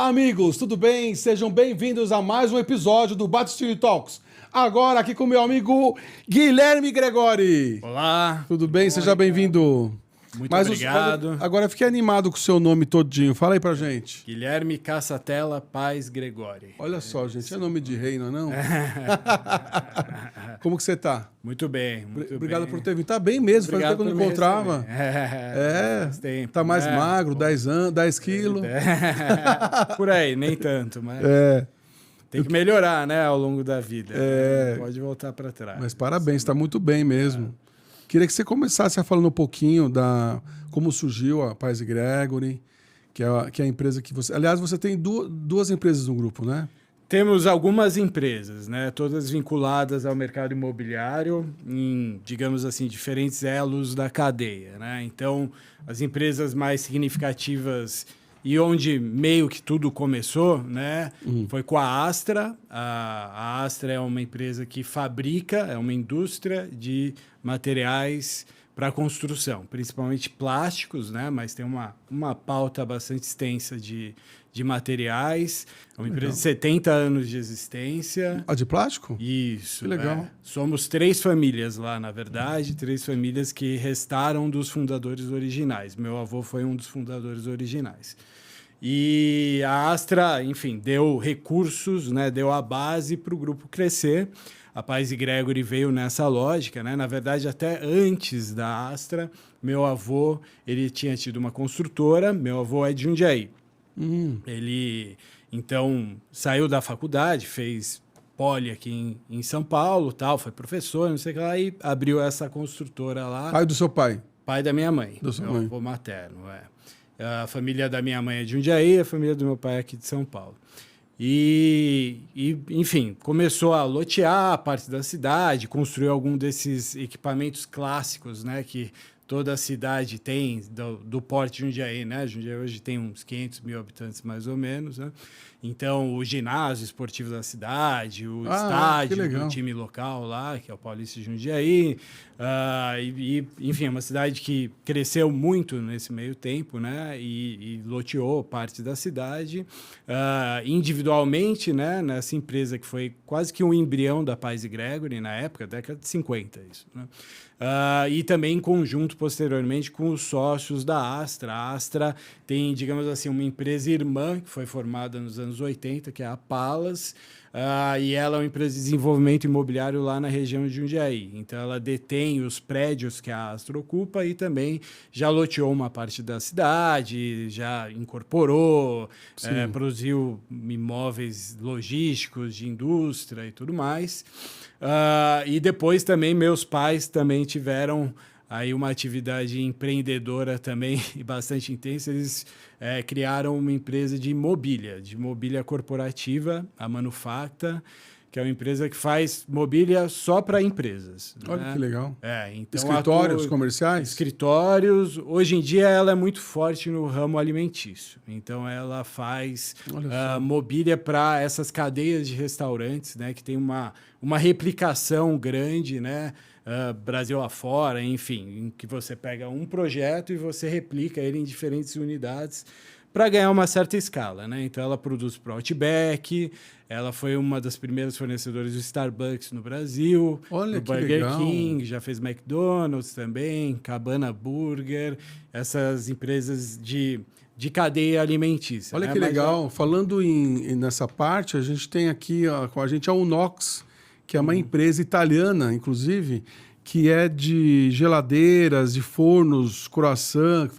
Olá, amigos, tudo bem? Sejam bem-vindos a mais um episódio do Batistinho Talks. Agora aqui com meu amigo Guilherme Gregori. Olá. Tudo bem? Seja bem-vindo. Muito obrigado. Agora fiquei animado com o seu nome todinho. Fala aí pra gente. Guilherme Cassatella Paz Gregori. Olha só, gente, é nome de rei, não é não? Como que você tá? Muito bem, muito Obrigado bem. por ter vindo. Tá bem mesmo, faz tempo que eu não encontrava. Faz tempo, tá mais né? magro, 10 quilos. Por aí, nem tanto, mas É, tem que melhorar, né, ao longo da vida. Não pode voltar para trás. mas parabéns, tá muito bem mesmo. Queria que você começasse a falando um pouquinho da como surgiu a Paz e Gregory, que é a empresa que você... Aliás, você tem duas empresas no grupo, né? Temos algumas empresas, né, todas vinculadas ao mercado imobiliário em, digamos assim, diferentes elos da cadeia, né? Então, as empresas mais significativas e onde meio que tudo começou, né, foi com a Astra. A Astra é uma empresa que fabrica, é uma indústria de materiais para construção, principalmente plásticos, né, mas tem uma pauta bastante extensa de materiais. É uma empresa de 70 anos de existência. Ah, de plástico? Isso. Que legal. É. Somos 3 famílias lá, na verdade, 3 famílias que restaram dos fundadores originais. Meu avô foi um dos fundadores originais. E a Astra, enfim, deu recursos, né, deu a base para o grupo crescer. A Paz e Gregory veio nessa lógica, né? Na verdade, até antes da Astra, meu avô, ele tinha tido uma construtora. Meu avô é de Jundiaí. Ele, então, saiu da faculdade, fez poli aqui em São Paulo, tal, foi professor, não sei o que lá, e abriu essa construtora lá. Pai do seu pai? Pai da minha mãe, meu avô materno, A família da minha mãe é de Jundiaí, a família do meu pai é aqui de São Paulo. E, enfim, começou a lotear a parte da cidade, construiu algum desses equipamentos clássicos, né, que toda a cidade tem, do porte de Jundiaí, né? Jundiaí hoje tem uns 500 mil habitantes, mais ou menos, né? Então, o ginásio esportivo da cidade, o estádio do time local lá, que é o Paulista de Jundiaí. Enfim, é uma cidade que cresceu muito nesse meio tempo, né? E loteou parte da cidade. Individualmente, né? Nessa empresa que foi quase que um embrião da Paz e Gregory na época, década de 50, isso, né? E também em conjunto, posteriormente, com os sócios da Astra. A Astra tem, digamos assim, uma empresa irmã que foi formada nos anos 80, que é a Palas, e ela é uma empresa de desenvolvimento imobiliário lá na região de Jundiaí. Então, ela detém os prédios que a Astra ocupa e também já loteou uma parte da cidade, já incorporou, produziu imóveis logísticos de indústria e tudo mais. E depois também meus pais também tiveram aí uma atividade empreendedora também e bastante intensa. Eles criaram uma empresa de mobília corporativa, a Manufacta, que é uma empresa que faz mobília só para empresas. Olha, né? Que legal. Então, escritórios comerciais? Escritórios. Hoje em dia ela é muito forte no ramo alimentício. Então ela faz mobília para essas cadeias de restaurantes, né, que tem uma replicação grande, né? Brasil afora, enfim, em que você pega um projeto e você replica ele em diferentes unidades para ganhar uma certa escala, né? Então, ela produz para o Outback, ela foi uma das primeiras fornecedoras do Starbucks no Brasil, do Burger King, já fez McDonald's também, Cabana Burger, essas empresas de cadeia alimentícia. Olha, né? que legal. Falando nessa parte, a gente tem aqui com a gente a Unox, que é uma empresa italiana, inclusive, que é de geladeiras, de fornos, croissant,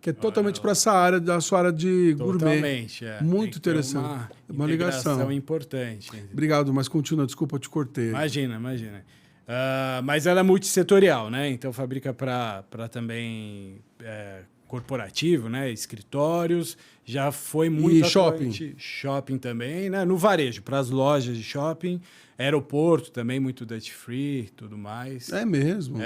que é totalmente para essa área, da sua área de gourmet. Totalmente, Muito interessante. Uma ligação importante. Obrigado, mas continua, desculpa, eu te cortei. Imagina. Mas ela é multissetorial, né? Então fabrica para também corporativo, né? Escritórios, já foi muito atuante. Shopping também, né? No varejo, para as lojas de shopping, aeroporto também, muito duty free, tudo mais. É mesmo?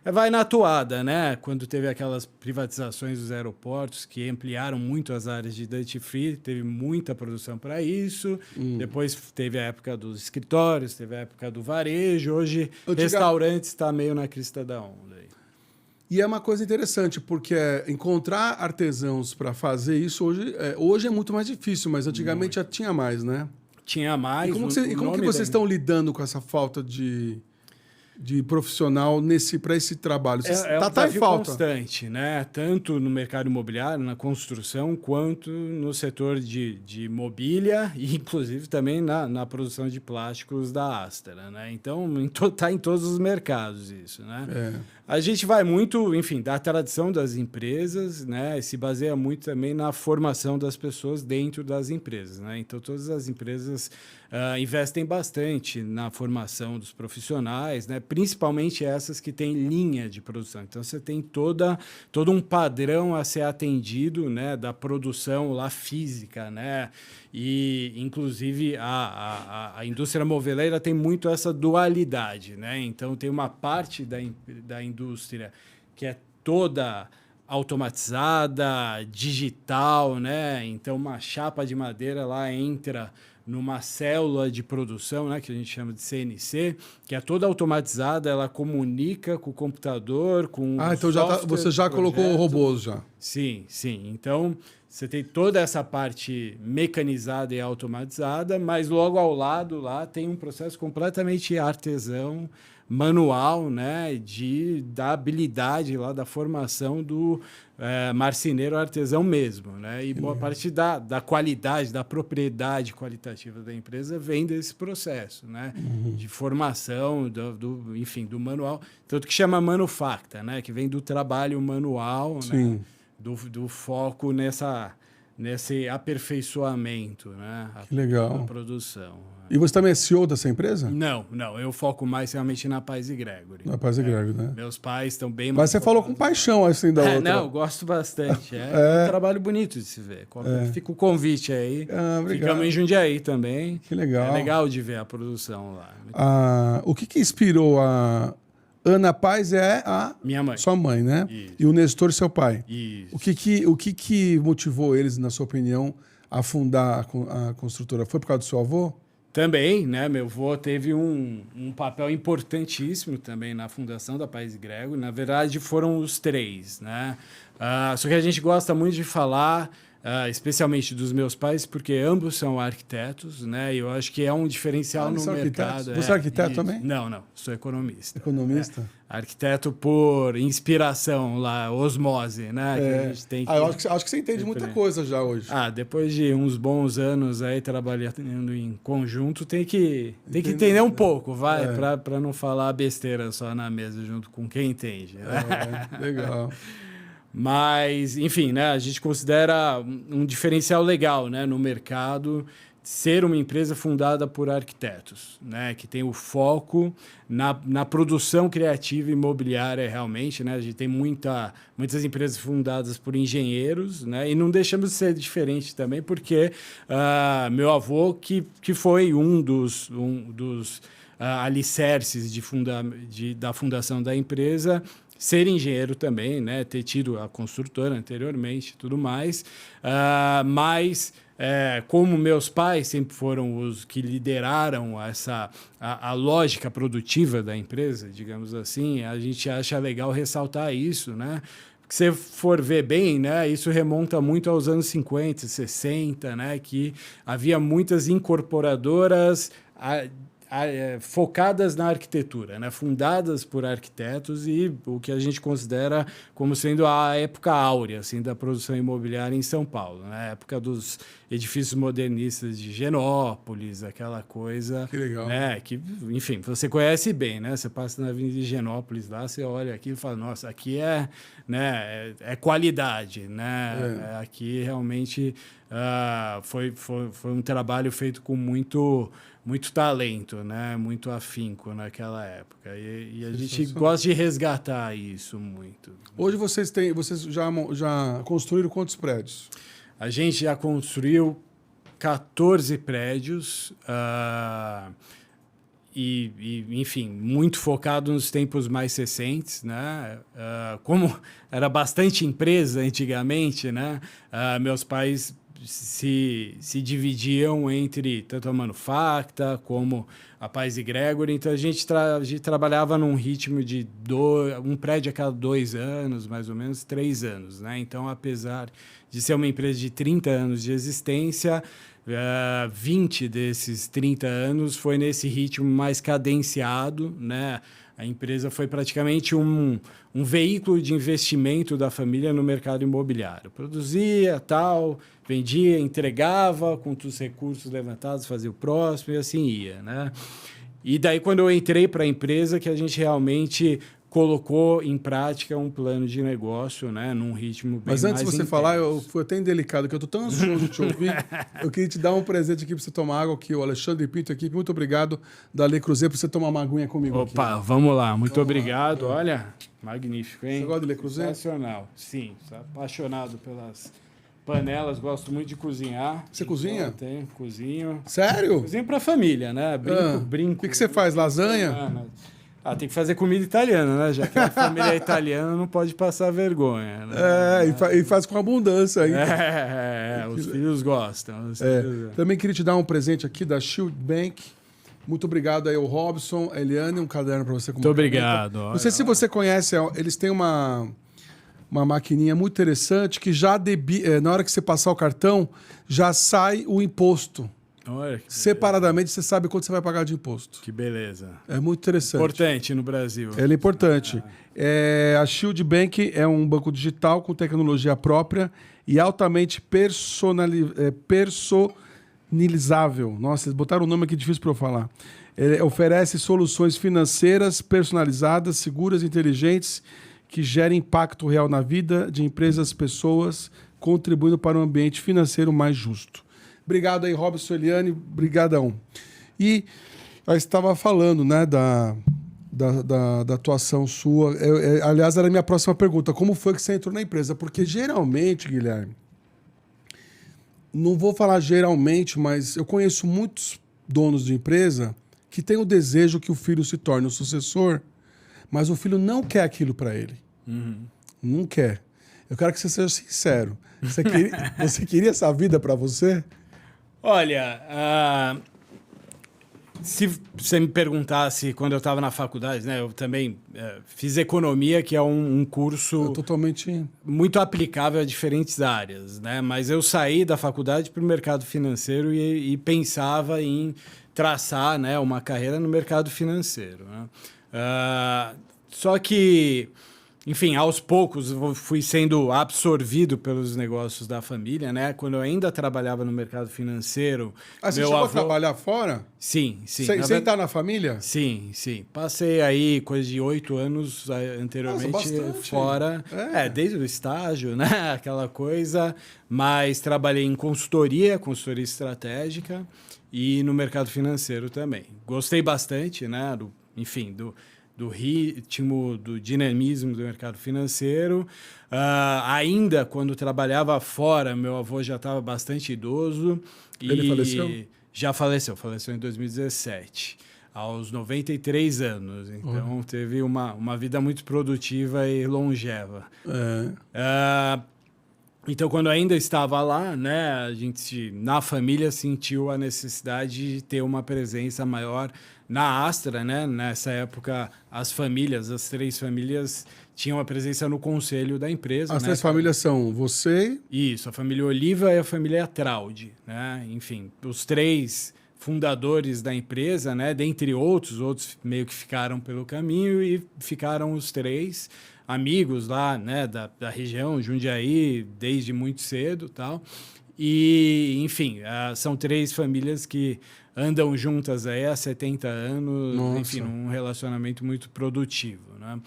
Vai na toada, né? Quando teve aquelas privatizações dos aeroportos que ampliaram muito as áreas de duty free, teve muita produção para isso. Depois teve a época dos escritórios, teve a época do varejo. Hoje, restaurantes está meio na crista da onda aí. E é uma coisa interessante, porque encontrar artesãos para fazer isso hoje é muito mais difícil, mas antigamente já tinha mais, né? Tinha mais. E como que vocês estão lidando com essa falta de profissional para esse trabalho? É um desafio constante, né? Tanto no mercado imobiliário, na construção, quanto no setor de mobília e, inclusive, também na produção de plásticos da Astera, né? Então, está em todos os mercados isso, né? A gente vai muito, enfim, da tradição das empresas, né? Se baseia muito também na formação das pessoas dentro das empresas, né? Então, todas as empresas investem bastante na formação dos profissionais, né? Principalmente essas que têm linha de produção. Então, você tem todo um padrão a ser atendido, né? Da produção lá física, né? E, inclusive, a indústria moveleira tem muito essa dualidade, né? Então, tem uma parte da indústria que é toda automatizada, digital, né? Então, uma chapa de madeira lá entra numa célula de produção, né, que a gente chama de CNC, que é toda automatizada, ela comunica com o computador, com o então você já colocou robôs já. Sim, sim. Então, você tem toda essa parte mecanizada e automatizada, mas logo ao lado lá tem um processo completamente artesão, manual, né, da habilidade lá, da formação do marceneiro artesão mesmo, né, e boa parte da qualidade, da propriedade qualitativa da empresa vem desse processo, né, de formação, enfim, do manual, tanto que chama manufacta, né, que vem do trabalho manual, né, do foco nesse aperfeiçoamento, né, que legal. da produção. E você também é CEO dessa empresa? Não. Eu foco mais realmente na Pais e Gregory. Na Pais e Gregory, né? Meus pais estão bem mais... Mas você falou com paixão assim da outra. Não, eu gosto bastante. É um trabalho bonito de se ver. Fica o convite aí. Ficamos em Jundiaí também. Que legal. É legal de ver a produção lá. O que inspirou a... Ana Paz é minha mãe. Sua mãe, né? Isso. E o Nestor, seu pai. Isso. O que motivou eles, na sua opinião, a fundar a construtora? Foi por causa do seu avô? Também, né? Meu avô teve um papel importantíssimo também na fundação da Pais e Gregory. Na verdade, foram os três, né? Só que a gente gosta muito de falar, especialmente dos meus pais, porque ambos são arquitetos, né? E eu acho que é um diferencial no mercado. Você é arquiteto também? Não. Sou economista. Economista? Arquiteto por inspiração, lá, osmose, né? Que a gente tem que... eu acho que você entende muita coisa já hoje. Depois de uns bons anos aí trabalhando em conjunto, tem que entender um pouco, para não falar besteira só na mesa junto com quem entende. Né? Legal. Mas, enfim, né, a gente considera um diferencial legal, né, no mercado ser uma empresa fundada por arquitetos, né, que tem o foco na produção criativa imobiliária realmente, né, a gente tem muitas empresas fundadas por engenheiros, né, e não deixamos de ser diferente também, porque meu avô, que foi um dos alicerces da fundação da empresa, ser engenheiro também, né, ter tido a construtora anteriormente, tudo mais, mas como meus pais sempre foram os que lideraram a lógica produtiva da empresa, digamos assim, a gente acha legal ressaltar isso, né? Se você for ver bem, né, isso remonta muito aos anos 50, 60, né, que havia muitas incorporadoras focadas na arquitetura, né? Fundadas por arquitetos e o que a gente considera como sendo a época áurea assim, da produção imobiliária em São Paulo, né? A época dos edifícios modernistas de Higienópolis, aquela coisa... Que legal. Né? Que, enfim, você conhece bem, né? Você passa na Avenida de Higienópolis lá, você olha aqui e fala, nossa, aqui é qualidade, né? Aqui realmente foi um trabalho feito com muito talento, né? Muito afinco naquela época. E a gente gosta de resgatar isso muito. Hoje vocês já construíram quantos prédios? A gente já construiu 14 prédios enfim, muito focado nos tempos mais recentes, né? Como era bastante empresa antigamente, né? Meus pais se dividiam entre tanto a Manufacta como a Pais e Gregory. Então, a gente trabalhava num ritmo de um prédio a cada 2 anos, mais ou menos 3 anos. Né? Então, apesar de ser uma empresa de 30 anos de existência, 20 desses 30 anos foi nesse ritmo mais cadenciado, né? A empresa foi praticamente um veículo de investimento da família no mercado imobiliário. Produzia, tal, vendia, entregava, com os recursos levantados, fazia o próximo e assim ia, né? E daí, quando eu entrei para a empresa, que a gente realmente colocou em prática um plano de negócio, né, num ritmo bem mais Mas antes de você intenso. falar, eu fui até indelicado, que eu estou tão ansioso de te ouvir. Eu queria te dar um presente aqui para você tomar água, que o Alexandre Pinto aqui. Muito obrigado da Le Creuset por você tomar uma aguinha comigo. Opa, aqui. vamos lá. Muito obrigado. Olha, magnífico, hein? Você gosta de Le Creuset? Sensacional. Sim, sou apaixonado pelas panelas, gosto muito de cozinhar. Você cozinha? Tenho, cozinho. Sério? Cozinho para família, né? Brinco. O que você faz? Lasanha? Tem que fazer comida italiana, né? Já que a família é italiana, não pode passar vergonha. Né? E faz com abundância ainda. Os filhos gostam. Também queria te dar um presente aqui da Shield Bank. Muito obrigado aí ao Robson, a Eliane, um caderno para você. Muito obrigado. Não sei se você conhece, eles têm uma maquininha muito interessante que já na hora que você passar o cartão, já sai o imposto. Olha, separadamente, você sabe quanto você vai pagar de imposto. Que beleza. É muito interessante. Importante no Brasil. Ela é importante. A Shield Bank é um banco digital com tecnologia própria e altamente personalizável. Nossa, eles botaram um nome aqui difícil para eu falar. Ele oferece soluções financeiras personalizadas, seguras e inteligentes que gerem impacto real na vida de empresas e pessoas, contribuindo para um ambiente financeiro mais justo. Obrigado aí, Robson, Eliane, brigadão. E eu estava falando, né, da atuação sua. Aliás, era a minha próxima pergunta. Como foi que você entrou na empresa? Porque geralmente, Guilherme, não vou falar geralmente, mas eu conheço muitos donos de empresa que têm o desejo que o filho se torne o sucessor, mas o filho não quer aquilo para ele. Uhum. Não quer. Eu quero que você seja sincero. Você queria essa vida para você? Olha, se você me perguntasse quando eu estava na faculdade, né, eu também fiz economia, que é um curso totalmente muito aplicável a diferentes áreas, né? Mas eu saí da faculdade para o mercado financeiro e pensava em traçar, né, uma carreira no mercado financeiro, né? Só que, enfim, aos poucos eu fui sendo absorvido pelos negócios da família, né? Quando eu ainda trabalhava no mercado financeiro... você chegou a trabalhar fora? Sim. Sem estar na família? Sim. Passei aí coisa de 8 anos anteriormente fora. Desde o estágio, né? Aquela coisa. Mas trabalhei em consultoria estratégica e no mercado financeiro também. Gostei bastante, né? Do ritmo, do dinamismo do mercado financeiro. Ainda quando trabalhava fora, meu avô já estava bastante idoso. Ele faleceu? Já faleceu em 2017, aos 93 anos. Então, teve uma vida muito produtiva e longeva. Então, quando ainda estava lá, né, a gente, na família, sentiu a necessidade de ter uma presença maior na Astra, né? Nessa época, as 3 famílias tinham a presença no conselho da empresa. As 3 famílias são você... Isso, a família Oliva e a família Traude, né? Enfim, os 3 fundadores da empresa, né? Dentre outros meio que ficaram pelo caminho e ficaram os 3 amigos lá, né? Da região, Jundiaí, desde muito cedo, tal. E, enfim, são 3 famílias que andam juntas aí há 70 anos, Nossa. Enfim, num relacionamento muito produtivo, né?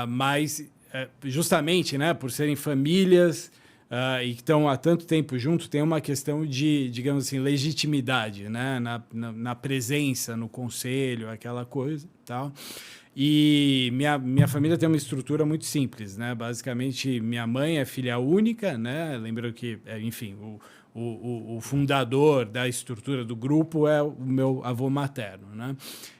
Mas, justamente, né, por serem famílias e que estão há tanto tempo junto, tem uma questão de, digamos assim, legitimidade, né, na presença, no conselho, aquela coisa, tal. E minha família tem uma estrutura muito simples, né? Basicamente, minha mãe é filha única, né? Lembro que, enfim, o fundador da estrutura do grupo é o meu avô materno, né?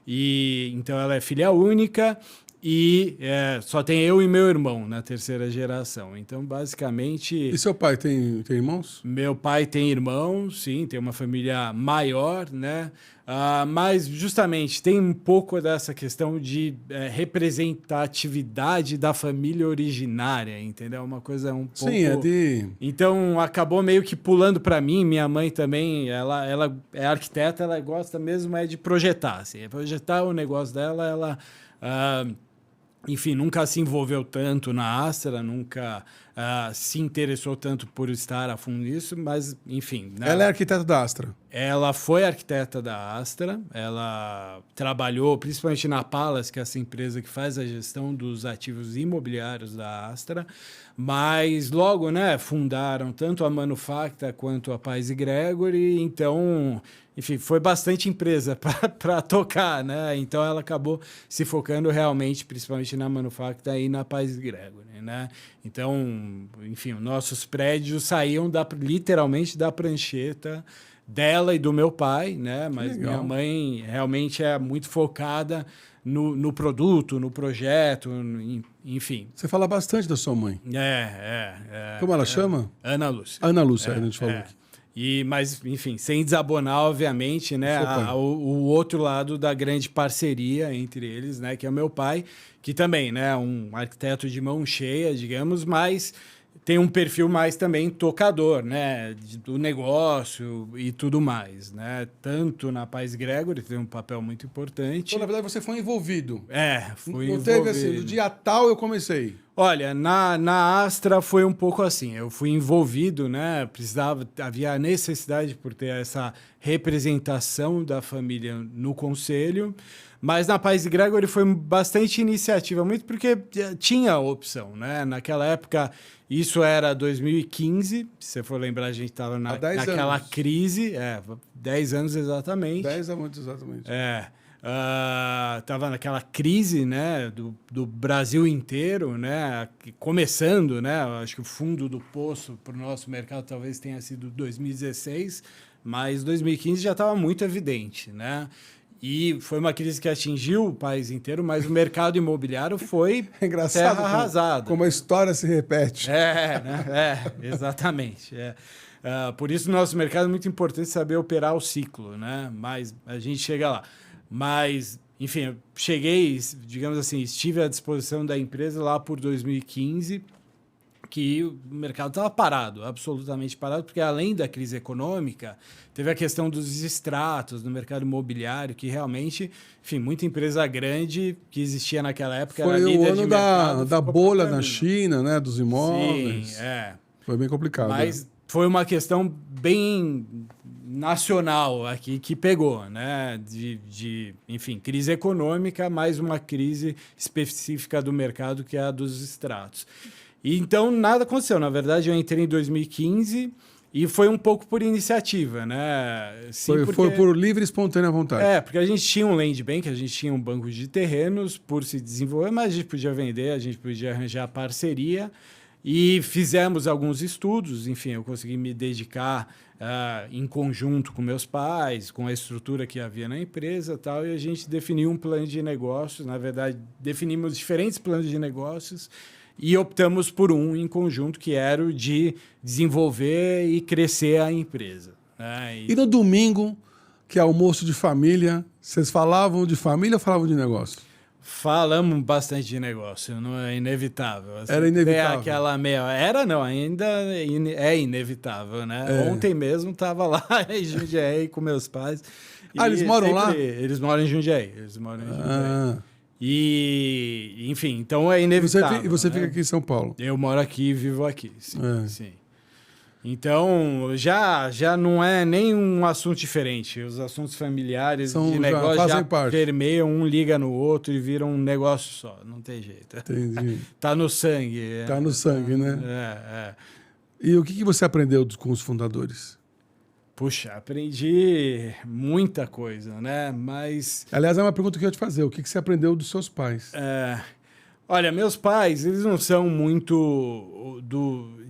E então ela é filha única e só tem eu e meu irmão na terceira geração. Então, basicamente... E seu pai tem irmãos? Meu pai tem irmãos, sim, tem uma família maior, né? Mas, justamente, tem um pouco dessa questão de representatividade da família originária, entendeu? Uma coisa um pouco... Sim, Então, acabou meio que pulando para mim. Minha mãe também, ela é arquiteta, ela gosta mesmo de projetar. Assim, projetar o negócio dela, ela... enfim, nunca se envolveu tanto na Astra, nunca se interessou tanto por estar a fundo nisso, mas, enfim... Né? Ela é arquiteta da Astra? Ela foi arquiteta da Astra, ela trabalhou principalmente na Palace, que é essa empresa que faz a gestão dos ativos imobiliários da Astra, mas logo, né, fundaram tanto a Manufacta quanto a Pais e Gregory, então... Enfim, foi bastante empresa para tocar, né? Então, ela acabou se focando realmente, principalmente na Manufacta e na Pais e Gregory, né? Então, enfim, nossos prédios saíam literalmente da prancheta dela e do meu pai, né? Mas minha mãe realmente é muito focada no produto, no projeto, enfim. Você fala bastante da sua mãe. Como ela chama? Ana Lúcia. Ana Lúcia, a gente falou aqui. Mas, enfim, sem desabonar, obviamente, né, o outro lado da grande parceria entre eles, né, que é o meu pai, que também, né, um arquiteto de mão cheia, digamos, mas tem um perfil mais também tocador, né, do negócio e tudo mais, né, tanto na Pais Gregory, que tem um papel muito importante. Então, na verdade, você foi envolvido. Fui envolvido. Não teve assim, do dia tal eu comecei. Olha, na Astra foi um pouco assim, eu fui envolvido, né, havia a necessidade por ter essa representação da família no conselho, mas na Pais e Gregory foi bastante iniciativa, muito porque tinha a opção, né, naquela época, isso era 2015, se você for lembrar, a gente estava naquela anos. Crise, 10 anos exatamente. 10 anos exatamente. Tava naquela crise, né, do Brasil inteiro, né, começando, né, acho que o fundo do poço para o nosso mercado talvez tenha sido 2016, mas 2015 já estava muito evidente, né, e foi uma crise que atingiu o país inteiro, mas o mercado imobiliário foi engraçado terra arrasada. Como a história se repete. Exatamente. Por isso, no nosso mercado é muito importante saber operar o ciclo, né, mas a gente chega lá. Mas, enfim, eu cheguei, digamos assim, estive à disposição da empresa lá por 2015, que o mercado estava parado, absolutamente parado, porque além da crise econômica, teve a questão dos extratos no mercado imobiliário, que realmente, enfim, muita empresa grande que existia naquela época foi era líder o ano de mercado, da bolha na China, né, dos imóveis. Sim, Foi bem complicado. Mas foi uma questão bem nacional aqui que pegou, né? Enfim, crise econômica, mais uma crise específica do mercado, que é a dos extratos. E então, nada aconteceu. Na verdade, eu entrei em 2015 e foi um pouco por iniciativa, né? Sim, foi por livre e espontânea vontade. Porque a gente tinha um land bank, a gente tinha um banco de terrenos por se desenvolver, mas a gente podia vender, a gente podia arranjar parceria. E fizemos alguns estudos, enfim, eu consegui me dedicar em conjunto com meus pais, com a estrutura que havia na empresa e tal, e a gente definiu um plano de negócios. Na verdade, definimos diferentes planos de negócios e optamos por um em conjunto, que era o de desenvolver e crescer a empresa. Né? E no domingo, que é almoço de família, vocês falavam de família ou falavam de negócio? Falamos bastante de negócio, não é inevitável. Assim, era inevitável. Aquela ainda é inevitável, né? Ontem mesmo estava lá em Jundiaí com meus pais. Eles moram lá? Eles moram em Jundiaí. E, enfim, então é inevitável. E você fica aqui em São Paulo? Eu moro aqui e vivo aqui, sim. Então, já não é nem um assunto diferente. Os assuntos familiares de negócio já permeiam, um liga no outro e viram um negócio só. Não tem jeito. Entendi. Tá no sangue. Tá no sangue, né? E o que você aprendeu com os fundadores? Puxa, aprendi muita coisa, né? Mas... Aliás, é uma pergunta que eu ia te fazer. O que você aprendeu dos seus pais? Olha, meus pais, eles não são muito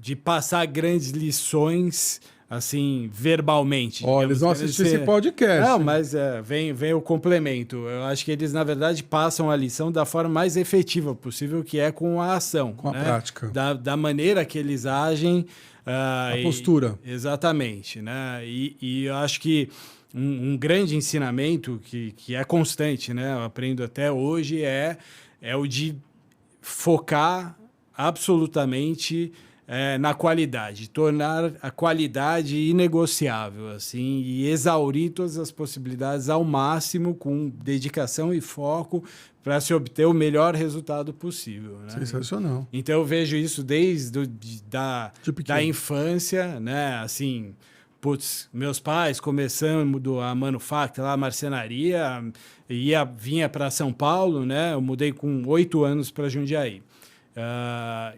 de passar grandes lições, assim, verbalmente. Olha, eles vão assistir esse podcast. Não, mas vem o complemento. Eu acho que eles, na verdade, passam a lição da forma mais efetiva possível, que é com a ação. Com a prática. Da maneira que eles agem. A postura. Exatamente. Né? E eu acho que um grande ensinamento que é constante, né? Eu aprendo até hoje, é o de focar absolutamente na qualidade, tornar a qualidade inegociável, assim, e exaurir todas as possibilidades ao máximo com dedicação e foco para se obter o melhor resultado possível. Né? Sensacional. Então eu vejo isso desde da infância, né? Assim, putz, meus pais começando a manufactura, a marcenaria, vinha para São Paulo, né? Eu mudei com 8 anos para Jundiaí.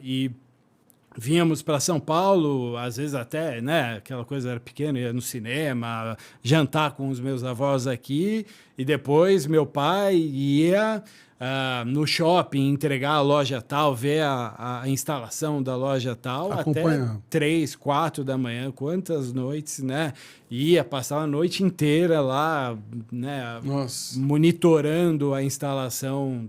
E vínhamos para São Paulo, às vezes até, né? Aquela coisa era pequena, ia no cinema, jantar com os meus avós aqui, e depois meu pai ia no shopping entregar a loja tal, ver a instalação da loja tal, acompanhar. Até 3, 4 da manhã, quantas noites, né? Ia passar a noite inteira lá, né? Monitorando a instalação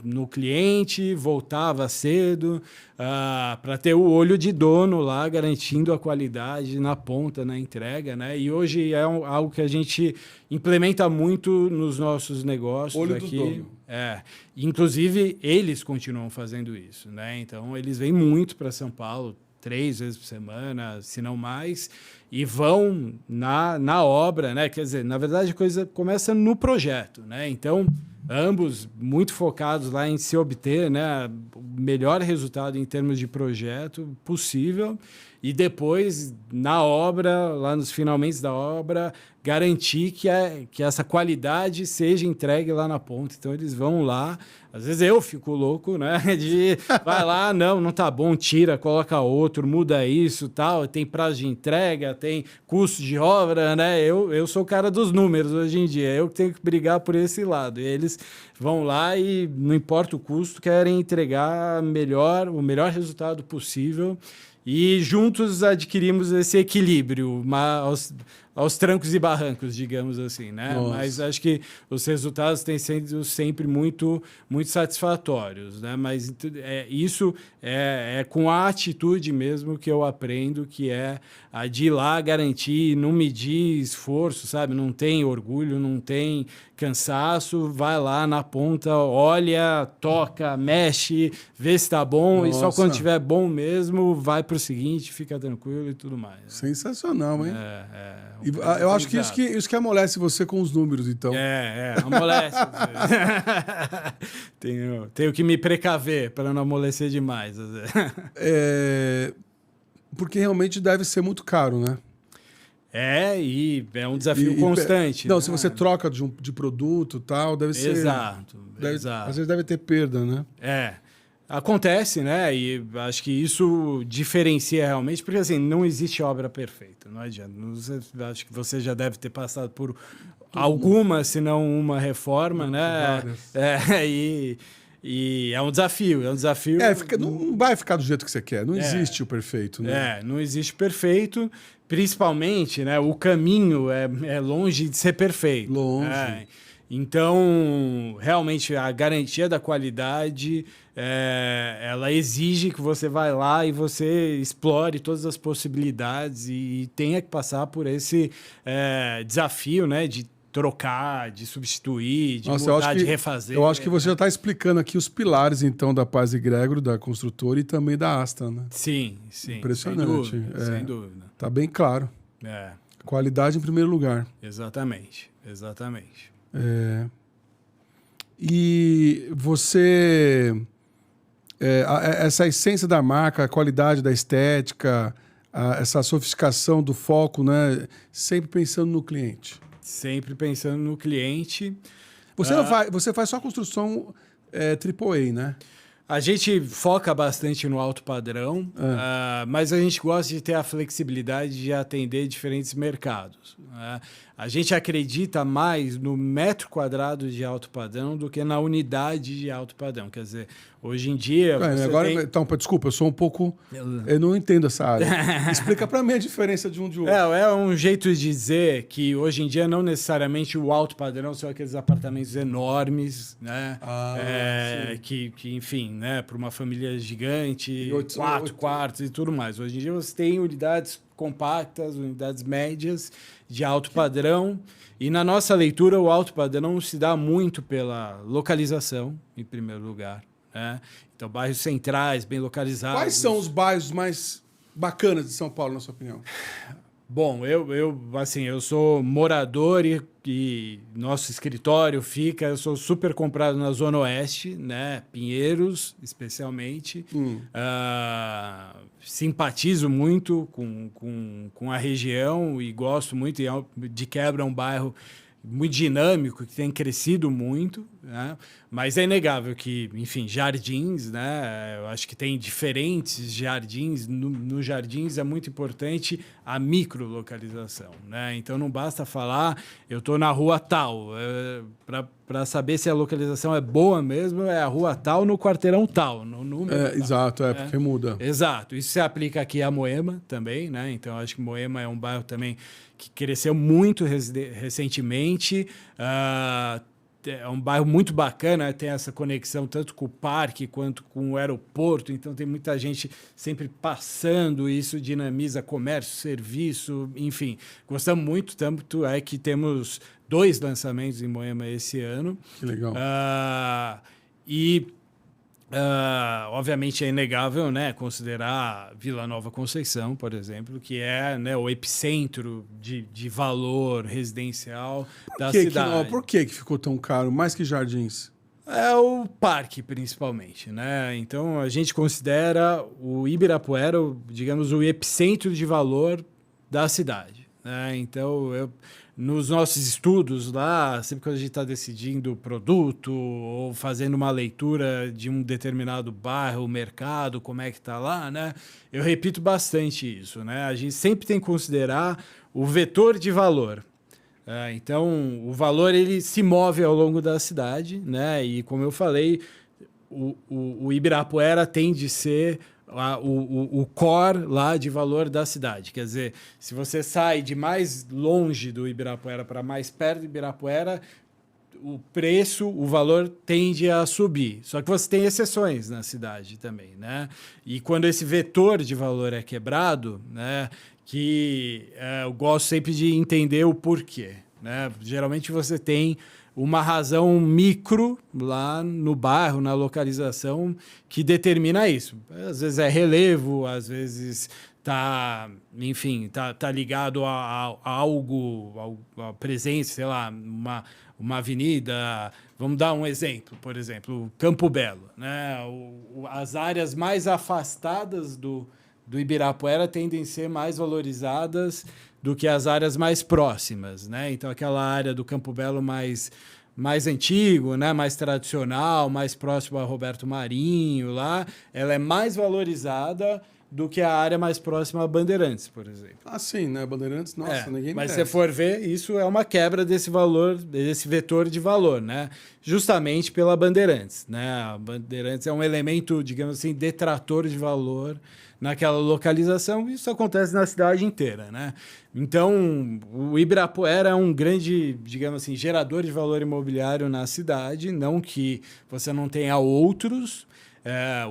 no cliente, voltava cedo para ter o olho de dono lá, garantindo a qualidade na ponta, na entrega, né? E hoje é algo que a gente implementa muito nos nossos negócios olho aqui. Do dono. Inclusive, eles continuam fazendo isso, né? Então, eles vêm muito para São Paulo, 3 vezes por semana, se não mais, e vão na obra, né? Quer dizer, na verdade, a coisa começa no projeto, né? Então, ambos muito focados lá em se obter, né, o melhor resultado em termos de projeto possível, e depois, na obra, lá nos finalmente da obra, garantir que essa qualidade seja entregue lá na ponta. Então, eles vão lá. Às vezes eu fico louco, né? Vai lá, não tá bom, tira, coloca outro, muda isso, tal. Tem prazo de entrega, tem custo de obra, né? Eu sou o cara dos números hoje em dia. Eu que tenho que brigar por esse lado. E eles vão lá e, não importa o custo, querem entregar o melhor resultado possível. E juntos adquirimos esse equilíbrio aos trancos e barrancos, digamos assim, né? Nossa. Mas acho que os resultados têm sido sempre muito, muito satisfatórios, né? Mas isso é com a atitude mesmo que eu aprendo, que é a de ir lá garantir, não medir esforço, sabe? Não tem orgulho, não tem cansaço, vai lá na ponta, olha, toca, mexe, vê se tá bom. Nossa. E só quando tiver bom mesmo, vai pro seguinte, fica tranquilo e tudo mais. Né? Sensacional, hein? Eu acho que isso que amolece você com os números, então. Amolece. tenho que me precaver para não amolecer demais. Porque realmente deve ser muito caro, né? E é um desafio constante. Não, né? Se você troca de produto e tal, deve ser... Exato. Às vezes deve ter perda, né? Acontece, né? E acho que isso diferencia realmente, porque assim, não existe obra perfeita, não adianta. Acho que você já deve ter passado por alguma, se não uma reforma, né? E é um desafio, não vai ficar do jeito que você quer, não existe o perfeito, né? Não existe perfeito, principalmente, né? O caminho é longe de ser perfeito. Longe. Então, realmente, a garantia da qualidade, ela exige que você vai lá e você explore todas as possibilidades e tenha que passar por esse desafio, né, de trocar, de substituir, de mudar, de refazer. Eu acho que você já está explicando aqui os pilares, então, da Paz e Grégor, da construtora e também da Astra, né? Sim. Impressionante. Sem dúvida. Tá bem claro. Qualidade em primeiro lugar. Exatamente. E você... essa essência da marca, a qualidade da estética, essa sofisticação do foco, né? Sempre pensando no cliente. Sempre pensando no cliente. Você faz só construção AAA, né? A gente foca bastante no alto padrão, mas a gente gosta de ter a flexibilidade de atender diferentes mercados. A gente acredita mais no metro quadrado de alto padrão do que na unidade de alto padrão. Quer dizer, hoje em dia... Então, desculpa, eu sou um pouco... Eu não entendo essa área. Explica para mim a diferença de um de outro. É um jeito de dizer que hoje em dia não necessariamente o alto padrão são aqueles apartamentos enormes, né? Que enfim, né? Para uma família gigante, 4 quartos e tudo mais. Hoje em dia você tem unidades compactas, unidades médias de alto padrão. E na nossa leitura, o alto padrão se dá muito pela localização, em primeiro lugar, né? Então, bairros centrais, bem localizados. Quais são os bairros mais bacanas de São Paulo, na sua opinião? Bom, eu sou morador e nosso escritório eu sou super comprado na Zona Oeste, né? Pinheiros, especialmente. Simpatizo muito com a região e gosto muito. De quebra, é um bairro muito dinâmico, que tem crescido muito, né? Mas é inegável que, enfim, jardins, né? Eu acho que tem diferentes jardins. Nos jardins é muito importante a microlocalização, né? Então não basta falar, eu estou na rua tal. Para saber se a localização é boa mesmo, é a rua tal no quarteirão tal, no número tal, exato, né? Porque muda. Exato. Isso se aplica aqui a Moema também, né? Então acho que Moema é um bairro também que cresceu muito recentemente. É um bairro muito bacana, tem essa conexão tanto com o parque quanto com o aeroporto, então tem muita gente sempre passando, isso dinamiza comércio, serviço, enfim. Gostamos muito, tanto é que temos 2 lançamentos em Moema esse ano. Que legal. Obviamente é inegável, né, considerar Vila Nova Conceição, por exemplo, que é, né, o epicentro de valor residencial da cidade. Por que ficou tão caro, mais que jardins? É o parque, principalmente, né? Então, a gente considera o Ibirapuera, digamos, o epicentro de valor da cidade, né? Então, nos nossos estudos lá, sempre que a gente está decidindo produto ou fazendo uma leitura de um determinado bairro, mercado, como é que está lá, né? Eu repito bastante isso, né? A gente sempre tem que considerar o vetor de valor. Então, o valor ele se move ao longo da cidade, né? E como eu falei, o Ibirapuera tende a ser o core lá de valor da cidade. Quer dizer, se você sai de mais longe do Ibirapuera para mais perto do Ibirapuera, o preço, o valor tende a subir. Só que você tem exceções na cidade também, né? E quando esse vetor de valor é quebrado, né, eu gosto sempre de entender o porquê, né? Geralmente você tem uma razão micro lá no bairro, na localização, que determina isso. Às vezes é relevo, às vezes tá ligado a algo, a presença, sei lá, uma avenida. Vamos dar um exemplo, por exemplo, Campo Belo, né? As áreas mais afastadas do Ibirapuera tendem a ser mais valorizadas do que as áreas mais próximas, né? Então, aquela área do Campo Belo mais antigo, né? Mais tradicional, mais próximo a Roberto Marinho, lá, ela é mais valorizada do que a área mais próxima a Bandeirantes, por exemplo. Ah, sim, né? Bandeirantes, nossa, ninguém mas merece. se você for ver, isso é uma quebra desse valor, desse vetor de valor, né? Justamente pela Bandeirantes, né? A Bandeirantes é um elemento, digamos assim, detrator de valor naquela localização. Isso acontece na cidade inteira, né? Então, o Ibirapuera é um grande, digamos assim, gerador de valor imobiliário na cidade, não que você não tenha outros.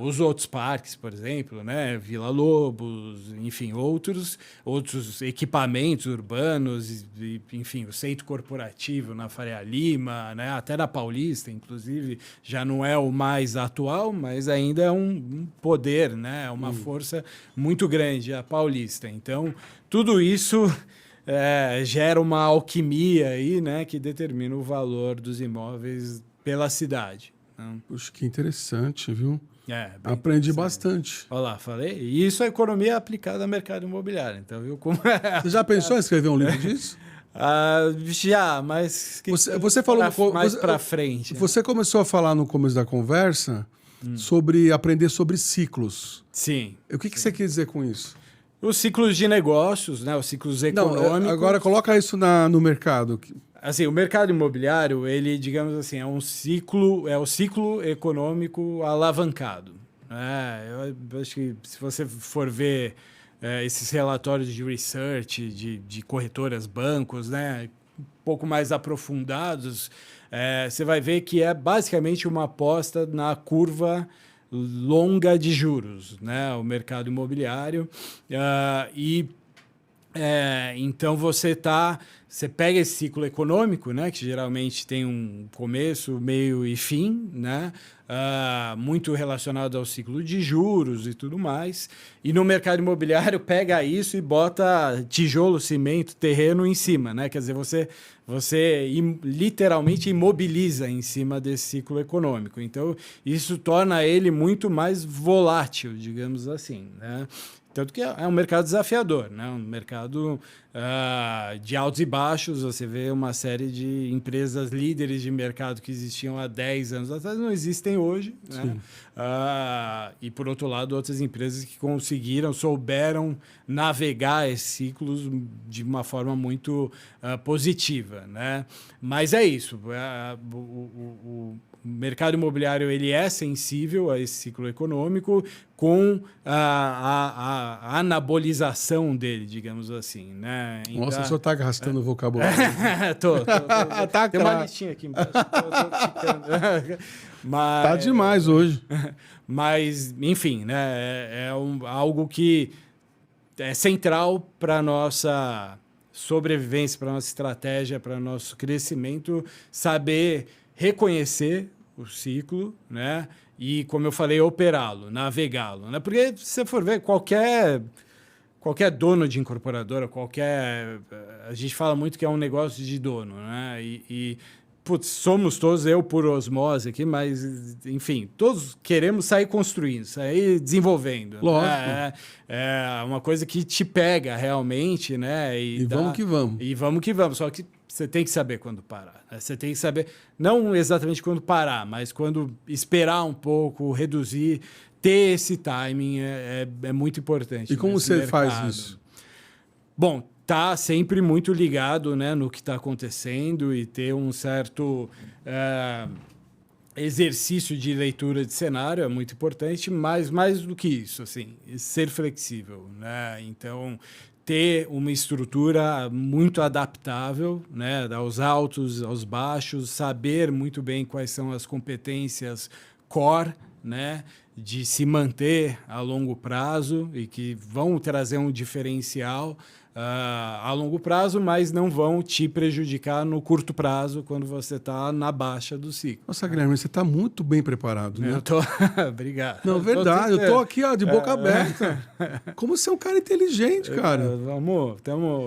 Os outros parques, por exemplo, né? Vila Lobos, enfim, outros equipamentos urbanos, enfim, o centro corporativo na Faria Lima, né? Até na Paulista, inclusive, já não é o mais atual, mas ainda é um poder, né? Uma força muito grande, a Paulista. Então, tudo isso gera uma alquimia aí, né? Que determina o valor dos imóveis pela cidade. Puxa, que interessante, viu? Aprendi bastante. Olha lá, falei. E isso é economia aplicada ao mercado imobiliário. Então, viu como Você já pensou em escrever um livro disso? Já, mas... Você falou mais para frente. Você começou a falar no começo da conversa sobre aprender sobre ciclos. Sim. O que você quer dizer com isso? Os ciclos de negócios, né? Os ciclos econômicos. Não, agora coloca isso no mercado. Assim, o mercado imobiliário, ele, digamos assim, é o ciclo econômico alavancado. Eu acho que se você for ver esses relatórios de research de corretoras, bancos, né, um pouco mais aprofundados, você vai ver que é basicamente uma aposta na curva longa de juros, né, o mercado imobiliário. Então você pega esse ciclo econômico, né, que geralmente tem um começo, meio e fim, né, muito relacionado ao ciclo de juros e tudo mais. E no mercado imobiliário pega isso e bota tijolo, cimento, terreno em cima, né? Quer dizer, você literalmente imobiliza em cima desse ciclo econômico. Então, isso torna ele muito mais volátil, digamos assim, né? Tanto que é um mercado desafiador, né? Um mercado de altos e baixos. Você vê uma série de empresas líderes de mercado que existiam há 10 anos atrás, não existem hoje. Né? E, por outro lado, outras empresas que souberam navegar esses ciclos de uma forma muito positiva. Né? Mas é isso. O mercado imobiliário ele é sensível a esse ciclo econômico com a anabolização dele, digamos assim, né? Então, nossa, o senhor está gastando o vocabulário. Tô. Tem uma listinha aqui embaixo. Mas, tá demais hoje. Mas, enfim, né? Algo que é central para a nossa sobrevivência, para a nossa estratégia, para o nosso crescimento, saber reconhecer o ciclo, né? E, como eu falei, operá-lo, navegá-lo, né? Porque, se você for ver, qualquer dono de incorporadora, a gente fala muito que é um negócio de dono, né? Putz, somos todos, eu por osmose aqui, mas, enfim, todos queremos sair construindo, sair desenvolvendo. Lógico. É uma coisa que te pega realmente, né? Vamos que vamos. E vamos que vamos, só que você tem que saber quando parar. Né? Você tem que saber, não exatamente quando parar, mas quando esperar um pouco, reduzir, ter esse timing é muito importante. E como você faz isso? Bom, tá sempre muito ligado, né, no que está acontecendo e ter um certo exercício de leitura de cenário é muito importante, mas mais do que isso, assim, ser flexível, né? Então, ter uma estrutura muito adaptável, né, aos altos, aos baixos, saber muito bem quais são as competências core, né, de se manter a longo prazo e que vão trazer um diferencial a longo prazo, mas não vão te prejudicar no curto prazo quando você está na baixa do ciclo. Nossa, Guilherme, você está muito bem preparado, né? Eu tô... Obrigado. Não, verdade. Eu tô aqui, ó, de boca aberta. Como você é um cara inteligente, cara.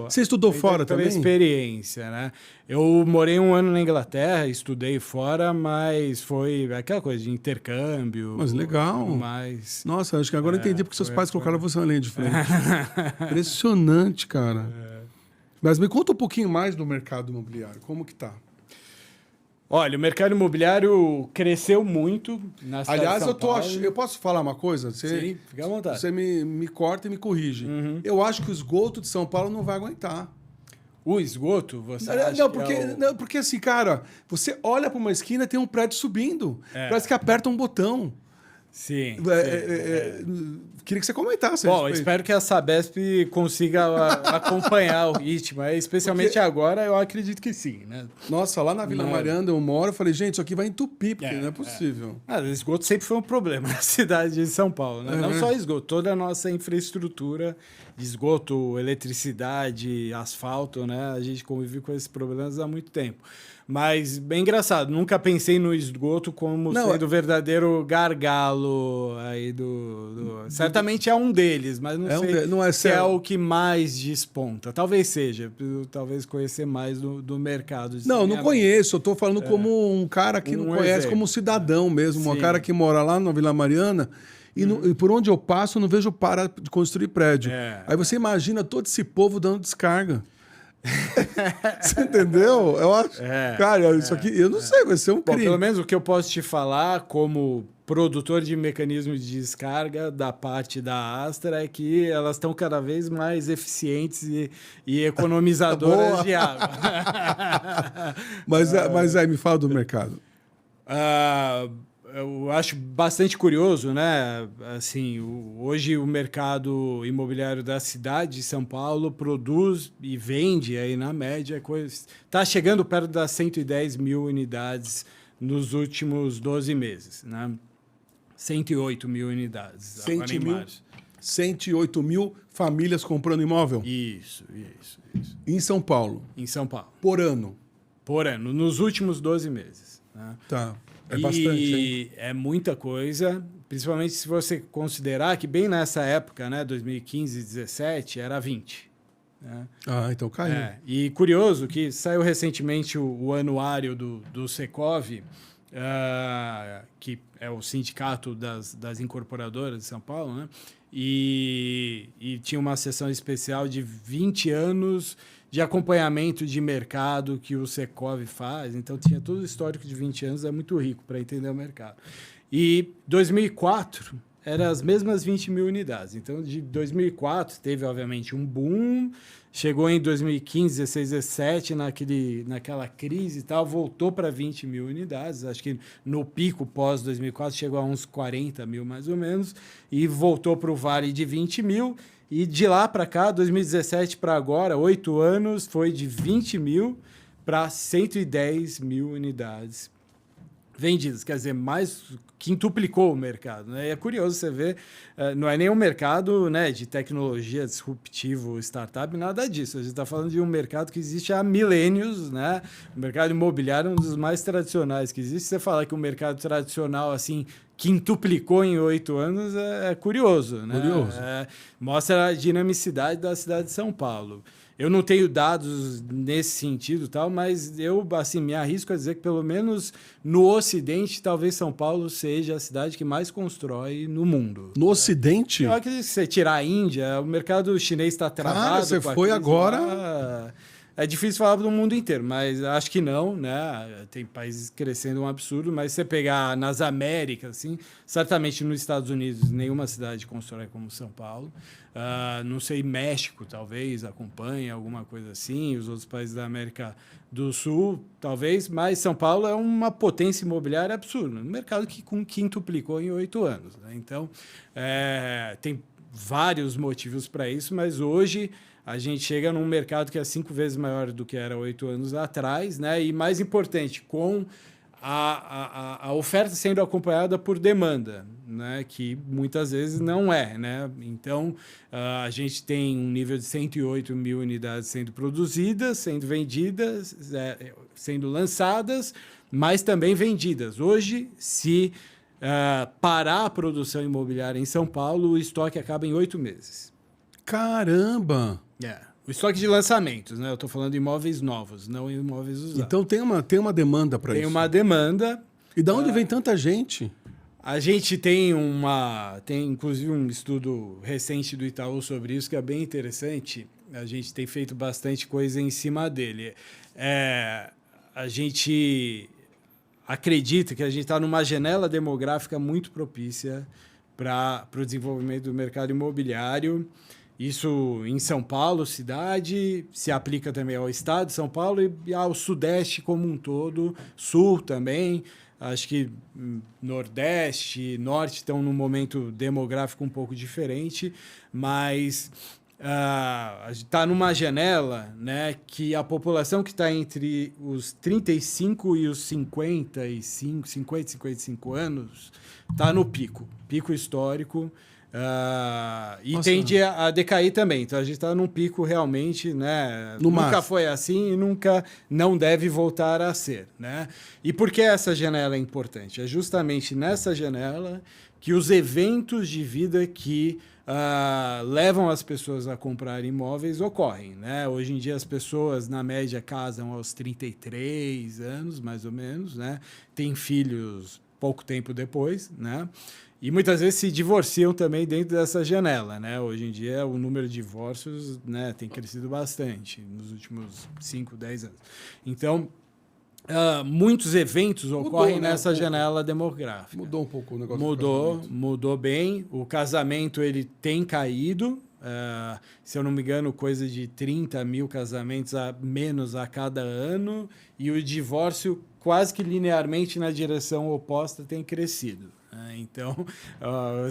Você estudou fora também? Experiência, né? Eu morei 1 ano na Inglaterra, estudei fora, mas foi aquela coisa de intercâmbio. Mas legal. Mas... Nossa, acho que agora eu entendi porque seus pais colocaram você na linha de frente. Impressionante, cara. Mas me conta um pouquinho mais do mercado imobiliário. Como que tá? Olha, o mercado imobiliário cresceu muito na cidade de São Paulo. Eu posso falar uma coisa? Sim, fica à vontade. Você me corta e me corrige. Uhum. Eu acho que o esgoto de São Paulo não vai aguentar. O esgoto, você acha não, porque assim, cara, você olha para uma esquina e tem um prédio subindo. Parece que aperta um botão. Sim. Queria que você comentasse. Bom, espero que a Sabesp consiga acompanhar o ritmo. Especialmente agora, eu acredito que sim. Né? Nossa, lá na Vila Mariana, eu moro, eu falei, gente, isso aqui vai entupir, porque não é possível. Esgoto sempre foi um problema na cidade de São Paulo. Né? Não só esgoto, toda a nossa infraestrutura de esgoto, eletricidade, asfalto, né? A gente convive com esses problemas há muito tempo. Mas, bem engraçado, nunca pensei no esgoto como sendo o verdadeiro gargalo aí certamente é um deles, mas não sei se é o que mais desponta. Talvez seja, talvez conhecer mais do mercado. Não conheço, eu estou falando como um cara que não conhece, exemplo. Como um cidadão mesmo, um cara que mora lá na Vila Mariana. E por onde eu passo, eu não vejo para de construir prédio. Aí você imagina todo esse povo dando descarga. Você entendeu? Eu acho. Cara, isso aqui, eu não sei, vai ser um crime. Pelo menos o que eu posso te falar como produtor de mecanismo de descarga da parte da Astra é que elas estão cada vez mais eficientes e economizadoras de água. Mas aí me fala do mercado. Eu acho bastante curioso, né? Assim, hoje o mercado imobiliário da cidade de São Paulo produz e vende aí na média está chegando perto das 110 mil unidades nos últimos 12 meses, né? 108 mil unidades. 108 mil famílias comprando imóvel? Isso. Em São Paulo? Em São Paulo. Por ano? Por ano, nos últimos 12 meses. Né? Tá. É bastante, hein? É muita coisa, principalmente se você considerar que bem nessa época, né, 2015 e 2017, era 20. Né? Então caiu. E curioso que saiu recentemente o anuário do Secov, que é o sindicato das incorporadoras de São Paulo, né? E tinha uma sessão especial de 20 anos de acompanhamento de mercado que o Secov faz. Então, tinha todo o histórico de 20 anos, é muito rico para entender o mercado. E 2004 eram as mesmas 20 mil unidades. Então, de 2004 teve, obviamente, um boom. Chegou em 2015, 16, 17, naquela crise e tal, voltou para 20 mil unidades. Acho que no pico pós-2004 chegou a uns 40 mil, mais ou menos, e voltou para o vale de 20 mil. E de lá para cá, 2017 para agora, 8 anos, foi de 20 mil para 110 mil unidades vendidas. Quer dizer, mais quintuplicou o mercado. Né? E é curioso você ver, não é nem um mercado, né, de tecnologia disruptivo, startup, nada disso. A gente está falando de um mercado que existe há milênios. Né? O mercado imobiliário é um dos mais tradicionais que existe. Você falar que o mercado tradicional, assim, quintuplicou em 8 anos, é curioso. Né? Curioso. Mostra a dinamicidade da cidade de São Paulo. Eu não tenho dados nesse sentido, tal, mas eu assim, me arrisco a dizer que, pelo menos no Ocidente, talvez São Paulo seja a cidade que mais constrói no mundo. No Ocidente? Eu acredito que se você tirar a Índia, o mercado chinês está travado. Cara, você foi agora... É difícil falar do mundo inteiro, mas acho que não, né? Tem países crescendo um absurdo, mas se você pegar nas Américas, assim, certamente nos Estados Unidos nenhuma cidade constrói como São Paulo. Não sei, México talvez acompanhe alguma coisa assim, os outros países da América do Sul talvez, mas São Paulo é uma potência imobiliária absurda, um mercado que quintuplicou em 8 anos. Né? Então, tem vários motivos para isso, mas hoje a gente chega num mercado que é 5 vezes maior do que era 8 anos atrás, né? E mais importante, com a oferta sendo acompanhada por demanda, né? Que muitas vezes não é. Né? Então, a gente tem um nível de 108 mil unidades sendo produzidas, sendo vendidas, sendo lançadas, mas também vendidas. Hoje, se parar a produção imobiliária em São Paulo, o estoque acaba em 8 meses. Caramba! O estoque de lançamentos, né? Eu estou falando de imóveis novos, não imóveis usados. Então tem uma demanda para isso. Tem uma demanda. E de onde vem tanta gente? A gente tem inclusive um estudo recente do Itaú sobre isso que é bem interessante. A gente tem feito bastante coisa em cima dele. A gente acredita que a gente está numa janela demográfica muito propícia para o desenvolvimento do mercado imobiliário. Isso em São Paulo, cidade, se aplica também ao estado de São Paulo e ao Sudeste como um todo, Sul também. Acho que Nordeste, Norte estão num momento demográfico um pouco diferente, mas a gente está numa janela, né, que a população que está entre os 35 e os 55 anos está no pico histórico. E tende a decair também. Então, a gente está num pico realmente, né? Nunca foi assim e nunca não deve voltar a ser. Né? E por que essa janela é importante? É justamente nessa janela que os eventos de vida que levam as pessoas a comprar imóveis ocorrem. Né? Hoje em dia, as pessoas, na média, casam aos 33 anos, mais ou menos. Né? Têm filhos pouco tempo depois, né? E muitas vezes se divorciam também dentro dessa janela, né? Hoje em dia o número de divórcios, né, tem crescido bastante nos últimos 5, 10 anos. Então, muitos eventos ocorrem nessa janela demográfica. Mudou um pouco o negócio. Mudou bem. O casamento ele tem caído. Se eu não me engano, coisa de 30 mil casamentos a menos a cada ano. E o divórcio quase que linearmente na direção oposta tem crescido. Então,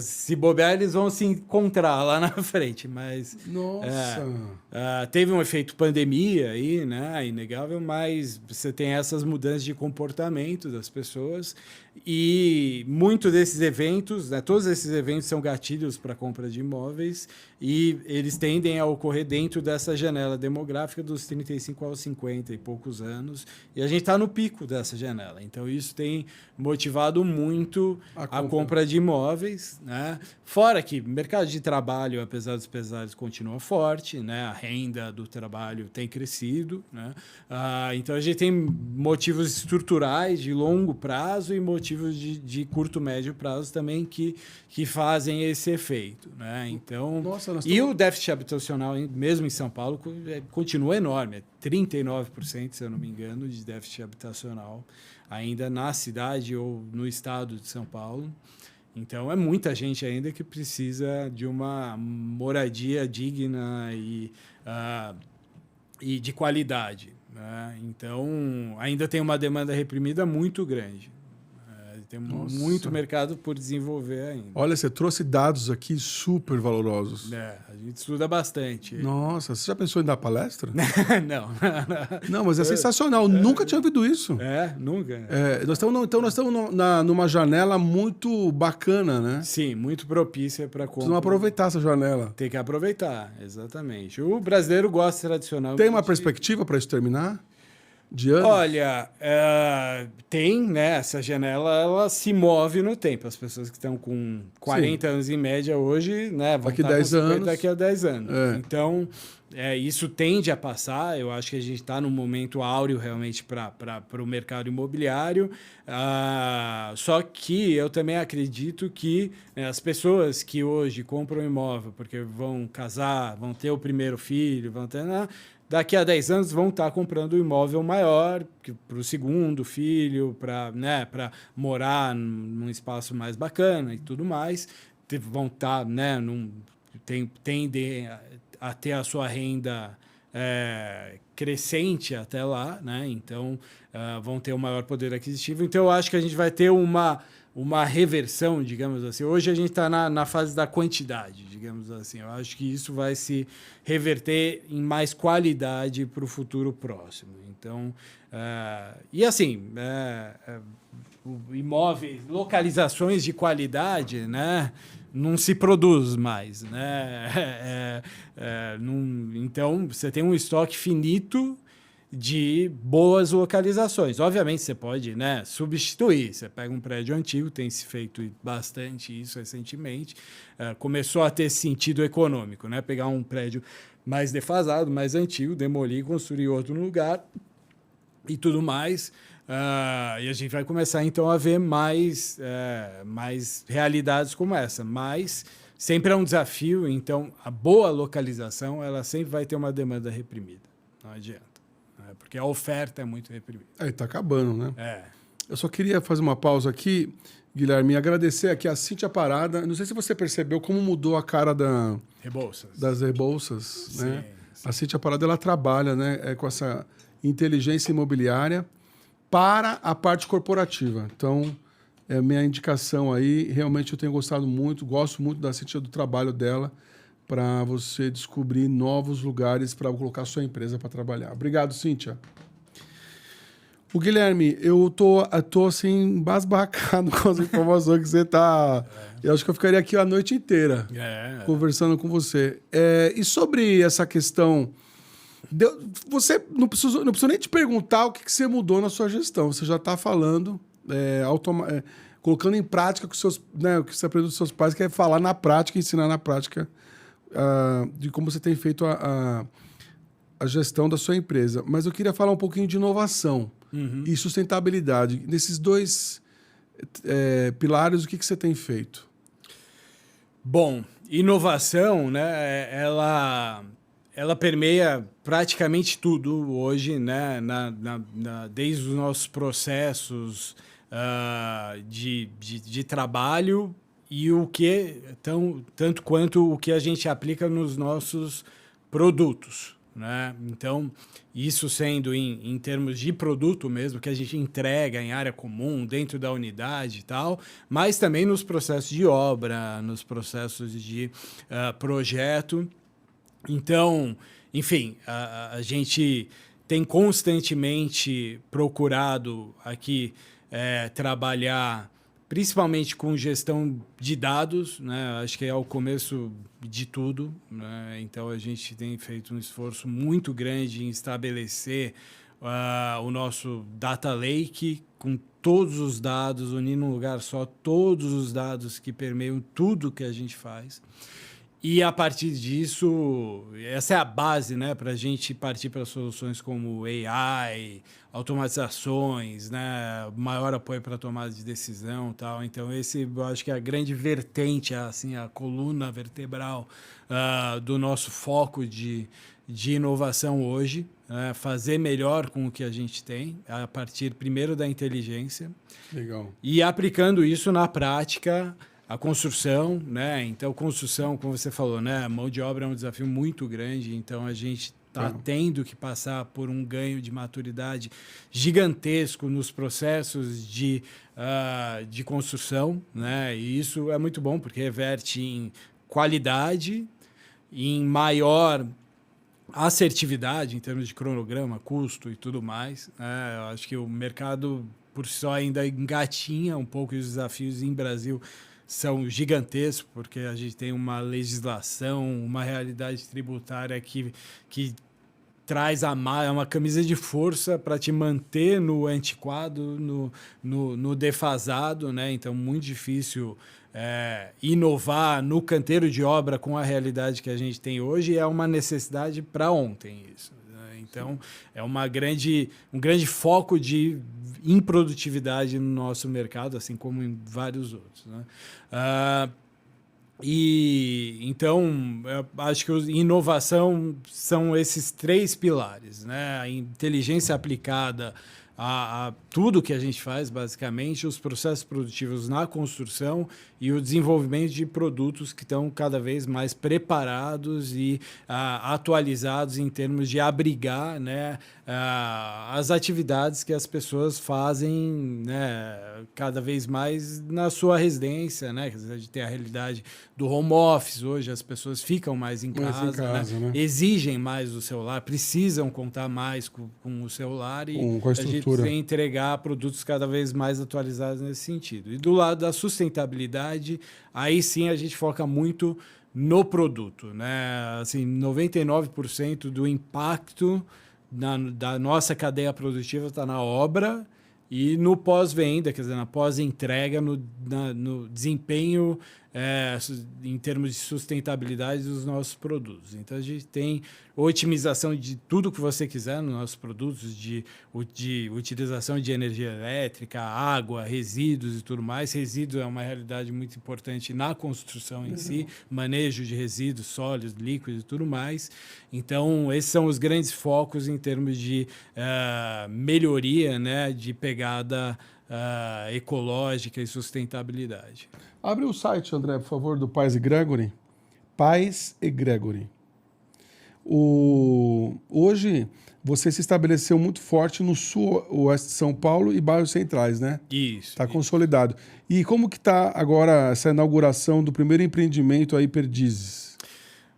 se bobear, eles vão se encontrar lá na frente. Mas teve um efeito pandemia aí, né? Inegável, mas você tem essas mudanças de comportamento das pessoas. E muitos desses eventos, né, todos esses eventos são gatilhos para a compra de imóveis e eles tendem a ocorrer dentro dessa janela demográfica dos 35 aos 50 e poucos anos. E a gente está no pico dessa janela. Então, isso tem motivado muito a compra de imóveis. Né? Fora que o mercado de trabalho, apesar dos pesares, continua forte. Né? A renda do trabalho tem crescido. Né? Então, a gente tem motivos estruturais de longo prazo e motivos de curto, médio prazo também que fazem esse efeito. Né? Então, o déficit habitacional, mesmo em São Paulo, continua enorme. É 39%, se eu não me engano, de déficit habitacional ainda na cidade ou no estado de São Paulo. Então, é muita gente ainda que precisa de uma moradia digna e de qualidade. Né? Então, ainda tem uma demanda reprimida muito grande. Tem muito mercado por desenvolver ainda. Olha, você trouxe dados aqui super valorosos. A gente estuda bastante. Nossa, você já pensou em dar palestra? Não. Não, mas é sensacional. Nunca tinha ouvido isso. Nunca. Nós estamos numa janela muito bacana, né? Sim, muito propícia para compra. Precisamos aproveitar essa janela. Tem que aproveitar, exatamente. O brasileiro gosta tradicional. Tem uma perspectiva para isso terminar? De anos? Olha, tem, né? Essa janela ela se move no tempo. As pessoas que estão com 40 anos em média hoje, né, vão estar com 50 daqui a 10 anos. Então, isso tende a passar. Eu acho que a gente está num momento áureo realmente para o mercado imobiliário. Só que eu também acredito que as pessoas que hoje compram um imóvel porque vão casar, vão ter o primeiro filho, vão ter... Daqui a 10 anos vão estar comprando um imóvel maior para o segundo filho, para morar num espaço mais bacana e tudo mais. Vão estar, né, tendem a ter a sua renda crescente até lá, né? Então vão ter um maior poder aquisitivo. Então eu acho que a gente vai ter uma reversão, digamos assim. Hoje a gente está na fase da quantidade, digamos assim. Eu acho que isso vai se reverter em mais qualidade para o futuro próximo. Então, e assim, imóveis, localizações de qualidade, né? Não se produz mais, né? Então, você tem um estoque finito de boas localizações. Obviamente, você pode, né, substituir. Você pega um prédio antigo, tem se feito bastante isso recentemente. Começou a ter sentido econômico, né? Pegar um prédio mais defasado, mais antigo, demolir e construir outro no lugar e tudo mais. E a gente vai começar, então, a ver mais realidades como essa. Mas sempre é um desafio. Então, a boa localização, ela sempre vai ter uma demanda reprimida. Não adianta. Porque a oferta é muito reprimida. Está acabando, né? Eu só queria fazer uma pausa aqui, Guilherme, agradecer aqui a Cíntia Parada. Não sei se você percebeu como mudou a cara das Rebolsas. Sim, né? Sim. A Cíntia Parada ela trabalha, né, com essa inteligência imobiliária para a parte corporativa. Então, minha indicação aí, realmente eu tenho gostado muito, gosto muito da Cíntia, do trabalho dela, para você descobrir novos lugares para colocar sua empresa para trabalhar. Obrigado, Cíntia. O Guilherme, eu tô assim, embasbacado com as informações que você está... Eu acho que eu ficaria aqui a noite inteira conversando com você. E sobre essa questão... Você não precisa nem te perguntar o que você mudou na sua gestão. Você já está falando, colocando em prática o que você aprendeu dos seus pais, que é falar na prática, ensinar na prática de como você tem feito a gestão da sua empresa. Mas eu queria falar um pouquinho de inovação e sustentabilidade. Nesses dois pilares, o que você tem feito? Bom, inovação, né, ela ela permeia praticamente tudo hoje, né? Desde os nossos processos de trabalho e o que tanto quanto o que a gente aplica nos nossos produtos, né? Então, isso sendo em termos de produto mesmo, que a gente entrega em área comum, dentro da unidade e tal, mas também nos processos de obra, nos processos de projeto. Então, enfim, a gente tem constantemente procurado aqui trabalhar principalmente com gestão de dados, né? Acho que é o começo de tudo, né? Então, a gente tem feito um esforço muito grande em estabelecer o nosso data lake com todos os dados, unir num lugar só todos os dados que permeiam tudo que a gente faz. E, a partir disso, essa é a base, né, para a gente partir para soluções como AI, automatizações, né, maior apoio para tomada de decisão e tal. Então, eu acho que é a grande vertente, assim, a coluna vertebral do nosso foco de inovação hoje, fazer melhor com o que a gente tem, a partir, primeiro, da inteligência. Legal. E aplicando isso na prática... A construção, né? Então, construção, como você falou, né? A mão de obra é um desafio muito grande, então a gente está tendo que passar por um ganho de maturidade gigantesco nos processos de construção, né? E isso é muito bom, porque reverte em qualidade, em maior assertividade em termos de cronograma, custo e tudo mais, né? Eu acho que o mercado, por si só, ainda engatinha um pouco, e os desafios em Brasil são gigantescos, porque a gente tem uma legislação, uma realidade tributária que traz uma camisa de força para te manter no antiquado, no defasado, né? Então, muito difícil inovar no canteiro de obra com a realidade que a gente tem hoje, e é uma necessidade para ontem isso. Então, é um grande foco de improdutividade no nosso mercado, assim como em vários outros, né? Então, eu acho que inovação são esses 3 pilares, né? A inteligência aplicada a tudo que a gente faz, basicamente, os processos produtivos na construção e o desenvolvimento de produtos que estão cada vez mais preparados e atualizados em termos de abrigar, né, as atividades que as pessoas fazem, né, cada vez mais na sua residência, né? Quer dizer, a gente tem a realidade do home office hoje, as pessoas ficam mais em casa, né? Exigem mais do celular, precisam contar mais com o celular, e com a a gente precisa entregar produtos cada vez mais atualizados nesse sentido. E do lado da sustentabilidade, aí sim a gente foca muito no produto, né? Assim, 99% do impacto da nossa cadeia produtiva está na obra e no pós-venda, quer dizer, na pós-entrega, no desempenho em termos de sustentabilidade dos nossos produtos. Então, a gente tem otimização de tudo que você quiser nos nossos produtos, de utilização de energia elétrica, água, resíduos e tudo mais. Resíduo é uma realidade muito importante na construção em si, manejo de resíduos sólidos, líquidos e tudo mais. Então, esses são os grandes focos em termos de melhoria, né, de pegada ecológica e sustentabilidade. Abre o site, André, por favor, do Pais e Gregory. Pais e Gregory. Hoje, você se estabeleceu muito forte no sul, oeste de São Paulo e bairros centrais, né? Isso. Está consolidado. E como que está agora essa inauguração do primeiro empreendimento aí, Perdizes?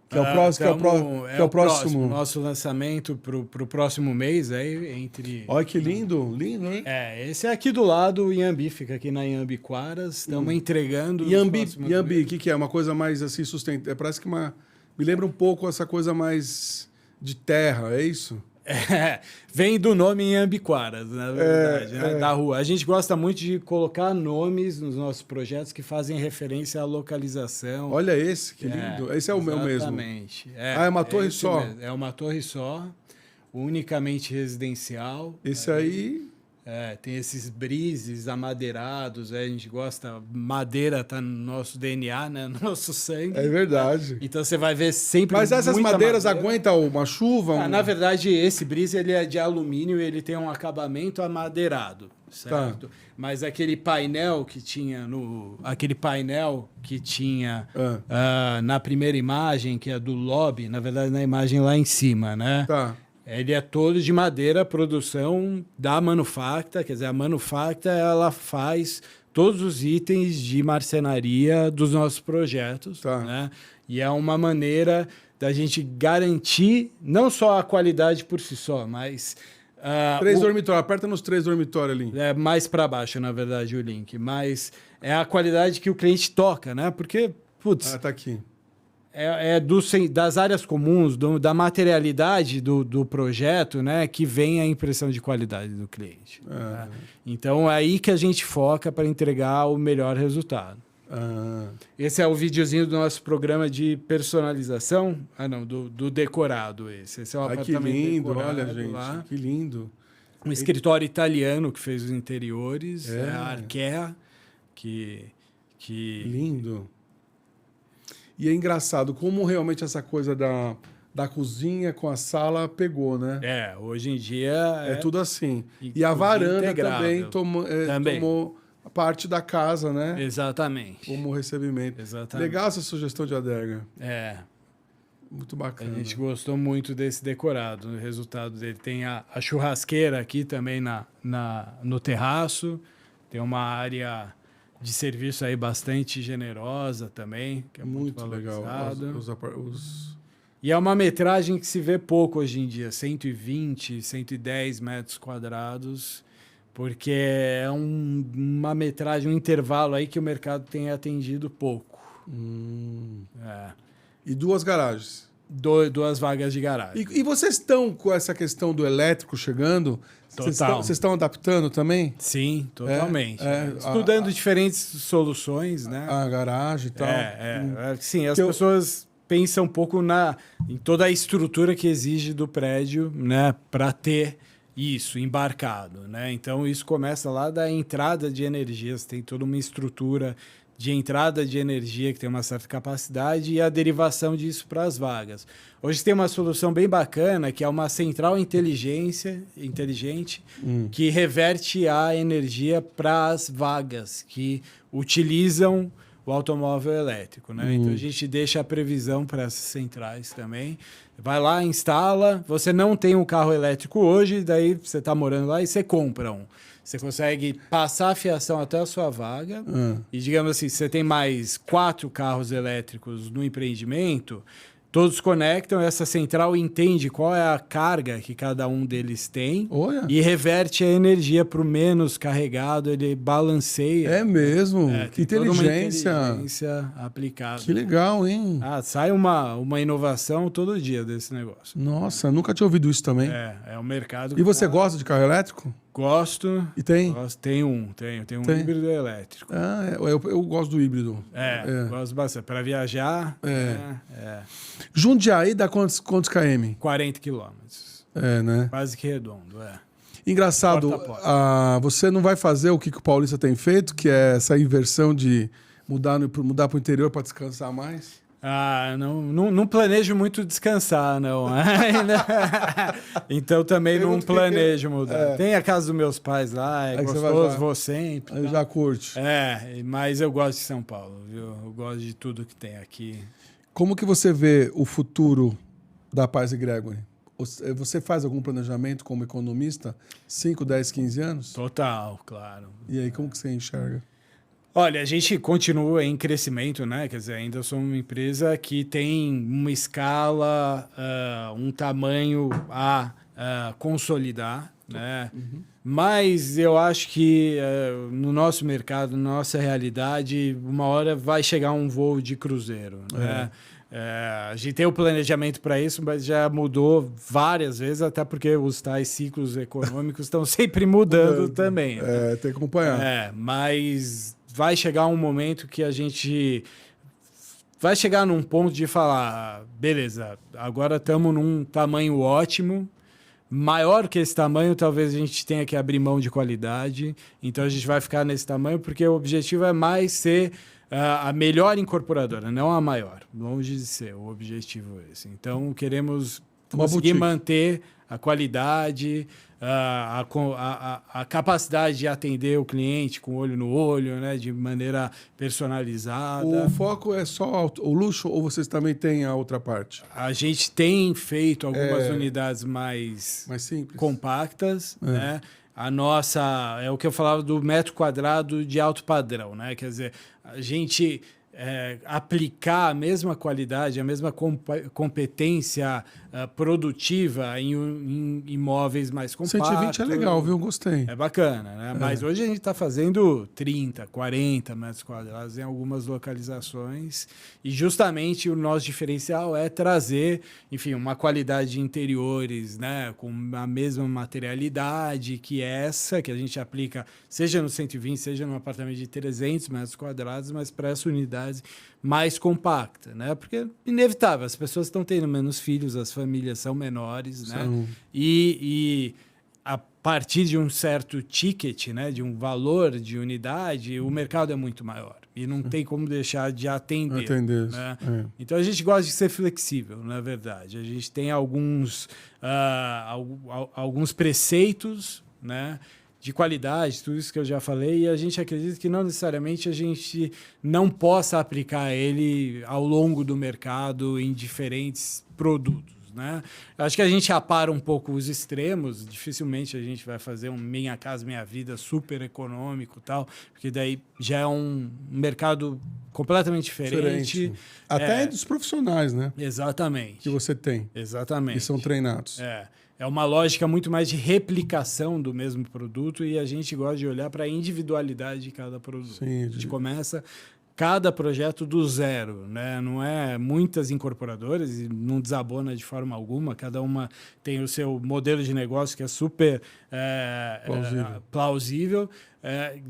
Que é o próximo. Nosso lançamento para o próximo mês aí, entre... Olha que lindo, lindo, hein? Esse é aqui do lado, o Inhambi, fica aqui na Inhambiquaras. Estamos entregando... Inhambi, o que é? Uma coisa mais assim sustentável. Parece que me lembra um pouco essa coisa mais de terra, é isso? Vem do nome Inhambiquaras, na verdade, né? Da rua. A gente gosta muito de colocar nomes nos nossos projetos que fazem referência à localização. Olha esse, que lindo. Esse é o meu mesmo. Exatamente. É uma torre só. Mesmo. É uma torre só, unicamente residencial. Esse aí... Tem esses brises amadeirados, a gente gosta, madeira tá no nosso DNA, né? No nosso sangue. É verdade. Então você vai ver sempre. Mas essas madeiras madeira. aguentam uma chuva? Na verdade, esse brise ele é de alumínio e ele tem um acabamento amadeirado, certo? Tá. Mas aquele painel que tinha na primeira imagem, que é do lobby, na verdade na imagem lá em cima, né? Tá. Ele é todo de madeira, produção da Manufacta, quer dizer, a Manufacta ela faz todos os itens de marcenaria dos nossos projetos, tá. Né? E é uma maneira da gente garantir não só a qualidade por si só, mas... 3 dormitórios, aperta nos 3 dormitórios ali. É mais para baixo, na verdade, o link, mas é a qualidade que o cliente toca, né? Porque, putz... tá aqui. Das áreas comuns, da materialidade do projeto, né, que vem a impressão de qualidade do cliente. Né? Então, é aí que a gente foca para entregar o melhor resultado. Esse é o videozinho do nosso programa de personalização. Do decorado esse. Esse é o apartamento que lindo, decorado, olha, gente, lá. que lindo. Um escritório italiano que fez os interiores, a Arkea, que... Lindo. E é engraçado como realmente essa coisa da cozinha com a sala pegou, né? Hoje em dia... É tudo assim. E a varanda também tomou parte da casa, né? Exatamente. Como recebimento. Exatamente. Legal essa sugestão de Adega. Muito bacana. A gente gostou muito desse decorado. O resultado dele tem a churrasqueira aqui também no terraço. Tem uma área... de serviço aí bastante generosa também, que é muito legal. E é uma metragem que se vê pouco hoje em dia, 120, 110 metros quadrados, porque é uma metragem, um intervalo aí que o mercado tem atendido pouco. E 2 garagens? 2 vagas de garagem. E vocês estão com essa questão do elétrico chegando? Vocês estão adaptando também? Sim, totalmente. Estudando diferentes soluções, né? A garagem e tal. Sim, as pessoas pensam um pouco em toda a estrutura que exige do prédio, né? Para ter isso embarcado, né? Então, isso começa lá da entrada de energia. Você tem toda uma estrutura de entrada de energia que tem uma certa capacidade e a derivação disso para as vagas. Hoje tem uma solução bem bacana, que é uma central inteligente que reverte a energia para as vagas que utilizam o automóvel elétrico, né? Então a gente deixa a previsão para essas centrais também. Vai lá, instala. Você não tem um carro elétrico hoje, daí você está morando lá e você compra um. Você consegue passar a fiação até a sua vaga e, digamos assim, você tem mais 4 carros elétricos no empreendimento, todos conectam, essa central entende qual é a carga que cada um deles tem e reverte a energia para o menos carregado, ele balanceia. É mesmo? Que inteligência aplicada. Que legal, hein? Sai uma inovação todo dia desse negócio. Nossa, nunca tinha ouvido isso também. É um mercado... E você gosta de carro elétrico? Gosto. E tem? Tenho um híbrido elétrico. Eu gosto do híbrido. Gosto bastante. Para viajar. Jundiaí dá quantos km? 40 quilômetros. Né? Quase que redondo, Engraçado, você não vai fazer o que o Paulista tem feito, que é essa inversão de mudar para o interior para descansar mais? Não planejo muito descansar, não. Então também não planejo mudar. Tem a casa dos meus pais lá, é gostoso, vou sempre. Aí já curte. Mas eu gosto de São Paulo, viu? Eu gosto de tudo que tem aqui. Como que você vê o futuro da Pais e Gregory? Você faz algum planejamento como economista? 5, 10, 15 anos? Total, claro. E aí, como que você enxerga? Olha, a gente continua em crescimento, né? Quer dizer, ainda somos uma empresa que tem uma escala, um tamanho a consolidar, né? Mas eu acho que no nosso mercado, na nossa realidade, uma hora vai chegar um voo de cruzeiro, né? A gente tem o planejamento para isso, mas já mudou várias vezes, até porque os tais ciclos econômicos estão sempre mudando também. Né? Tem que acompanhar. Mas vai chegar um momento que a gente vai chegar num ponto de falar, beleza, agora estamos num tamanho ótimo, Maior que esse tamanho, talvez a gente tenha que abrir mão de qualidade. Então a gente vai ficar nesse tamanho porque o objetivo é mais ser a melhor incorporadora, não a maior. Longe de ser o objetivo esse. Então queremos conseguir manter a qualidade, a capacidade de atender o cliente com olho no olho, né, de maneira personalizada. O foco é só o luxo ou vocês também têm a outra parte? A gente tem feito algumas unidades mais simples, compactas, né? A nossa, é o que eu falava do metro quadrado de alto padrão, né? Quer dizer, a gente aplicar a mesma qualidade, a mesma competência produtiva em imóveis mais compactos. 120 é legal, viu? Gostei. É bacana, né? Mas hoje a gente está fazendo 30, 40 metros quadrados em algumas localizações e justamente o nosso diferencial é trazer, enfim, uma qualidade de interiores, né? Com a mesma materialidade que essa, que a gente aplica, seja no 120, seja num apartamento de 300 metros quadrados, mas para essa unidade mais compacta, né? Porque é inevitável, as pessoas estão tendo menos filhos, as famílias são menores, né? E a partir de um certo ticket, né, de um valor de unidade, o mercado é muito maior e não tem como deixar de atender. Né? Então a gente gosta de ser flexível, na verdade. A gente tem alguns preceitos, né, de qualidade, tudo isso que eu já falei, e a gente acredita que não necessariamente a gente não possa aplicar ele ao longo do mercado em diferentes produtos. Né? Acho que a gente apara um pouco os extremos, dificilmente a gente vai fazer um Minha Casa Minha Vida super econômico e tal, porque daí já é um mercado completamente diferente. Até dos profissionais, né? Exatamente. Que você tem. Exatamente. Que são treinados. É uma lógica muito mais de replicação do mesmo produto e a gente gosta de olhar para a individualidade de cada produto. Sim, a gente começa cada projeto do zero, né? Não é muitas incorporadoras e não desabona de forma alguma. Cada uma tem o seu modelo de negócio que é super plausível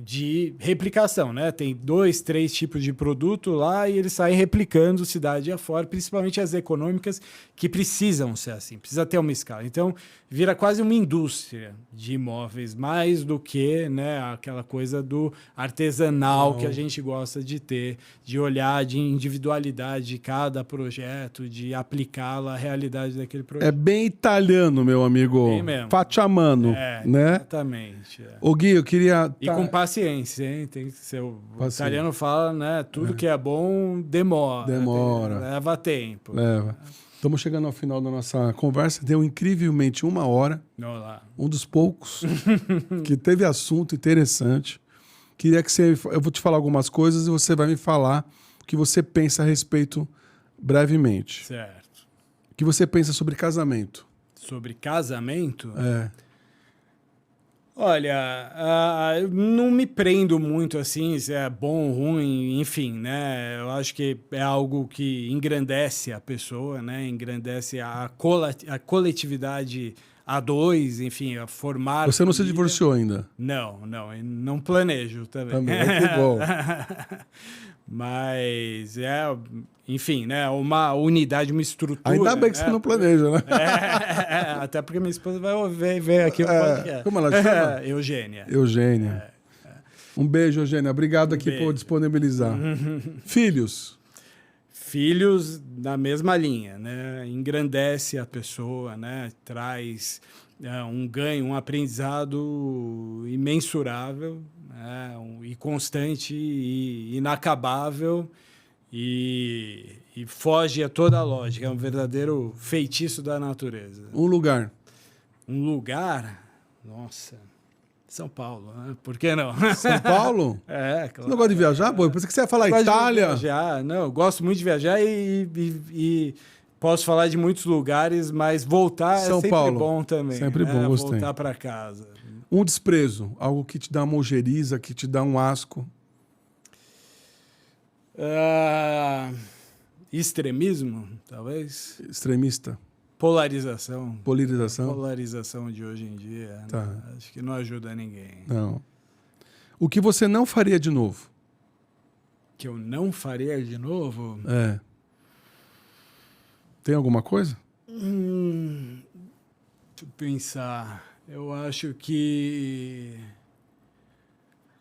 de replicação, né? Tem 2, 3 tipos de produto lá e eles saem replicando cidade afora, principalmente as econômicas que precisam ser assim, precisa ter uma escala. Então, vira quase uma indústria de imóveis, mais do que, né, aquela coisa do artesanal que a gente gosta de ter, de olhar de individualidade de cada projeto, de aplicá-la à realidade daquele projeto. É bem italiano, meu amigo. Bem mesmo. Facciamano, né? Exatamente. Ô Gui, eu queria... E com paciência, hein? Tem que ser... O italiano fala, né? Tudo que é bom demora. Leva tempo. Leva. Estamos chegando ao final da nossa conversa. Deu incrivelmente 1 hora. Olá. Um dos poucos que teve assunto interessante. Queria que você... Eu vou te falar algumas coisas e você vai me falar o que você pensa a respeito brevemente. Certo. O que você pensa sobre casamento? Sobre casamento? Olha, eu não me prendo muito assim, se é bom ou ruim, enfim, né? Eu acho que é algo que engrandece a pessoa, né? Engrandece a coletividade a dois, enfim, a formar... Você não se divorciou ainda? Não planejo também. Que bom. Mas enfim, né? Uma unidade, uma estrutura. Ainda bem que você não planeja, né? Até porque minha esposa vai ver aqui o podcast. Como ela chama? Eugênia. Um beijo, Eugênia. Obrigado aqui por disponibilizar. Filhos? Filhos na mesma linha, né? Engrandece a pessoa, né? Traz um ganho, um aprendizado imensurável, né? E constante e inacabável e foge a toda a lógica. É um verdadeiro feitiço da natureza. Um lugar? Um lugar? Nossa... São Paulo, né? Por que não? São Paulo? Claro. Você não gosta de viajar? Pô, eu pensei que você ia falar Itália. Viajar. Não, eu gosto muito de viajar e posso falar de muitos lugares, mas voltar São é sempre Paulo. Bom também. Sempre bom, gostei. Voltar para casa. Um desprezo, algo que te dá uma ojeriza, que te dá um asco. Extremismo, talvez. Extremista. Polarização. Polarização De hoje em dia. Tá. Né? Acho que não ajuda ninguém. Não. O que você não faria de novo? Que eu não faria de novo? Tem alguma coisa? Deixa eu pensar. Eu acho que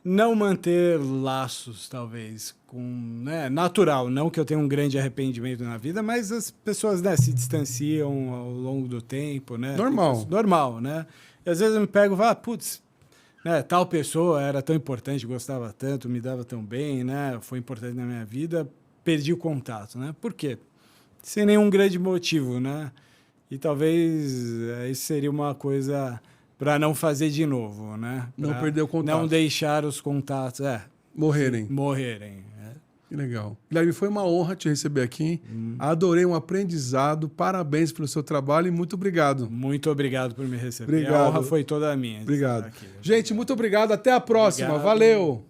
não manter laços, talvez, né, natural. Não que eu tenha um grande arrependimento na vida, mas as pessoas, né, se distanciam ao longo do tempo, né? Normal. Normal, né? E às vezes eu me pego e falo, putz, né, tal pessoa era tão importante, gostava tanto, me dava tão bem, né? Foi importante na minha vida, perdi o contato, né? Por quê? Sem nenhum grande motivo, né? E talvez isso seria uma coisa para não fazer de novo, né? Não pra perder o contato. Não deixar os contatos morrerem. Morrerem. Que legal. Guilherme, foi uma honra te receber aqui. Adorei, um aprendizado. Parabéns pelo seu trabalho e muito obrigado. Muito obrigado por me receber. Obrigado. A honra foi toda minha. Obrigado. Aqui. Gente, muito obrigado. Até a próxima. Obrigado. Valeu.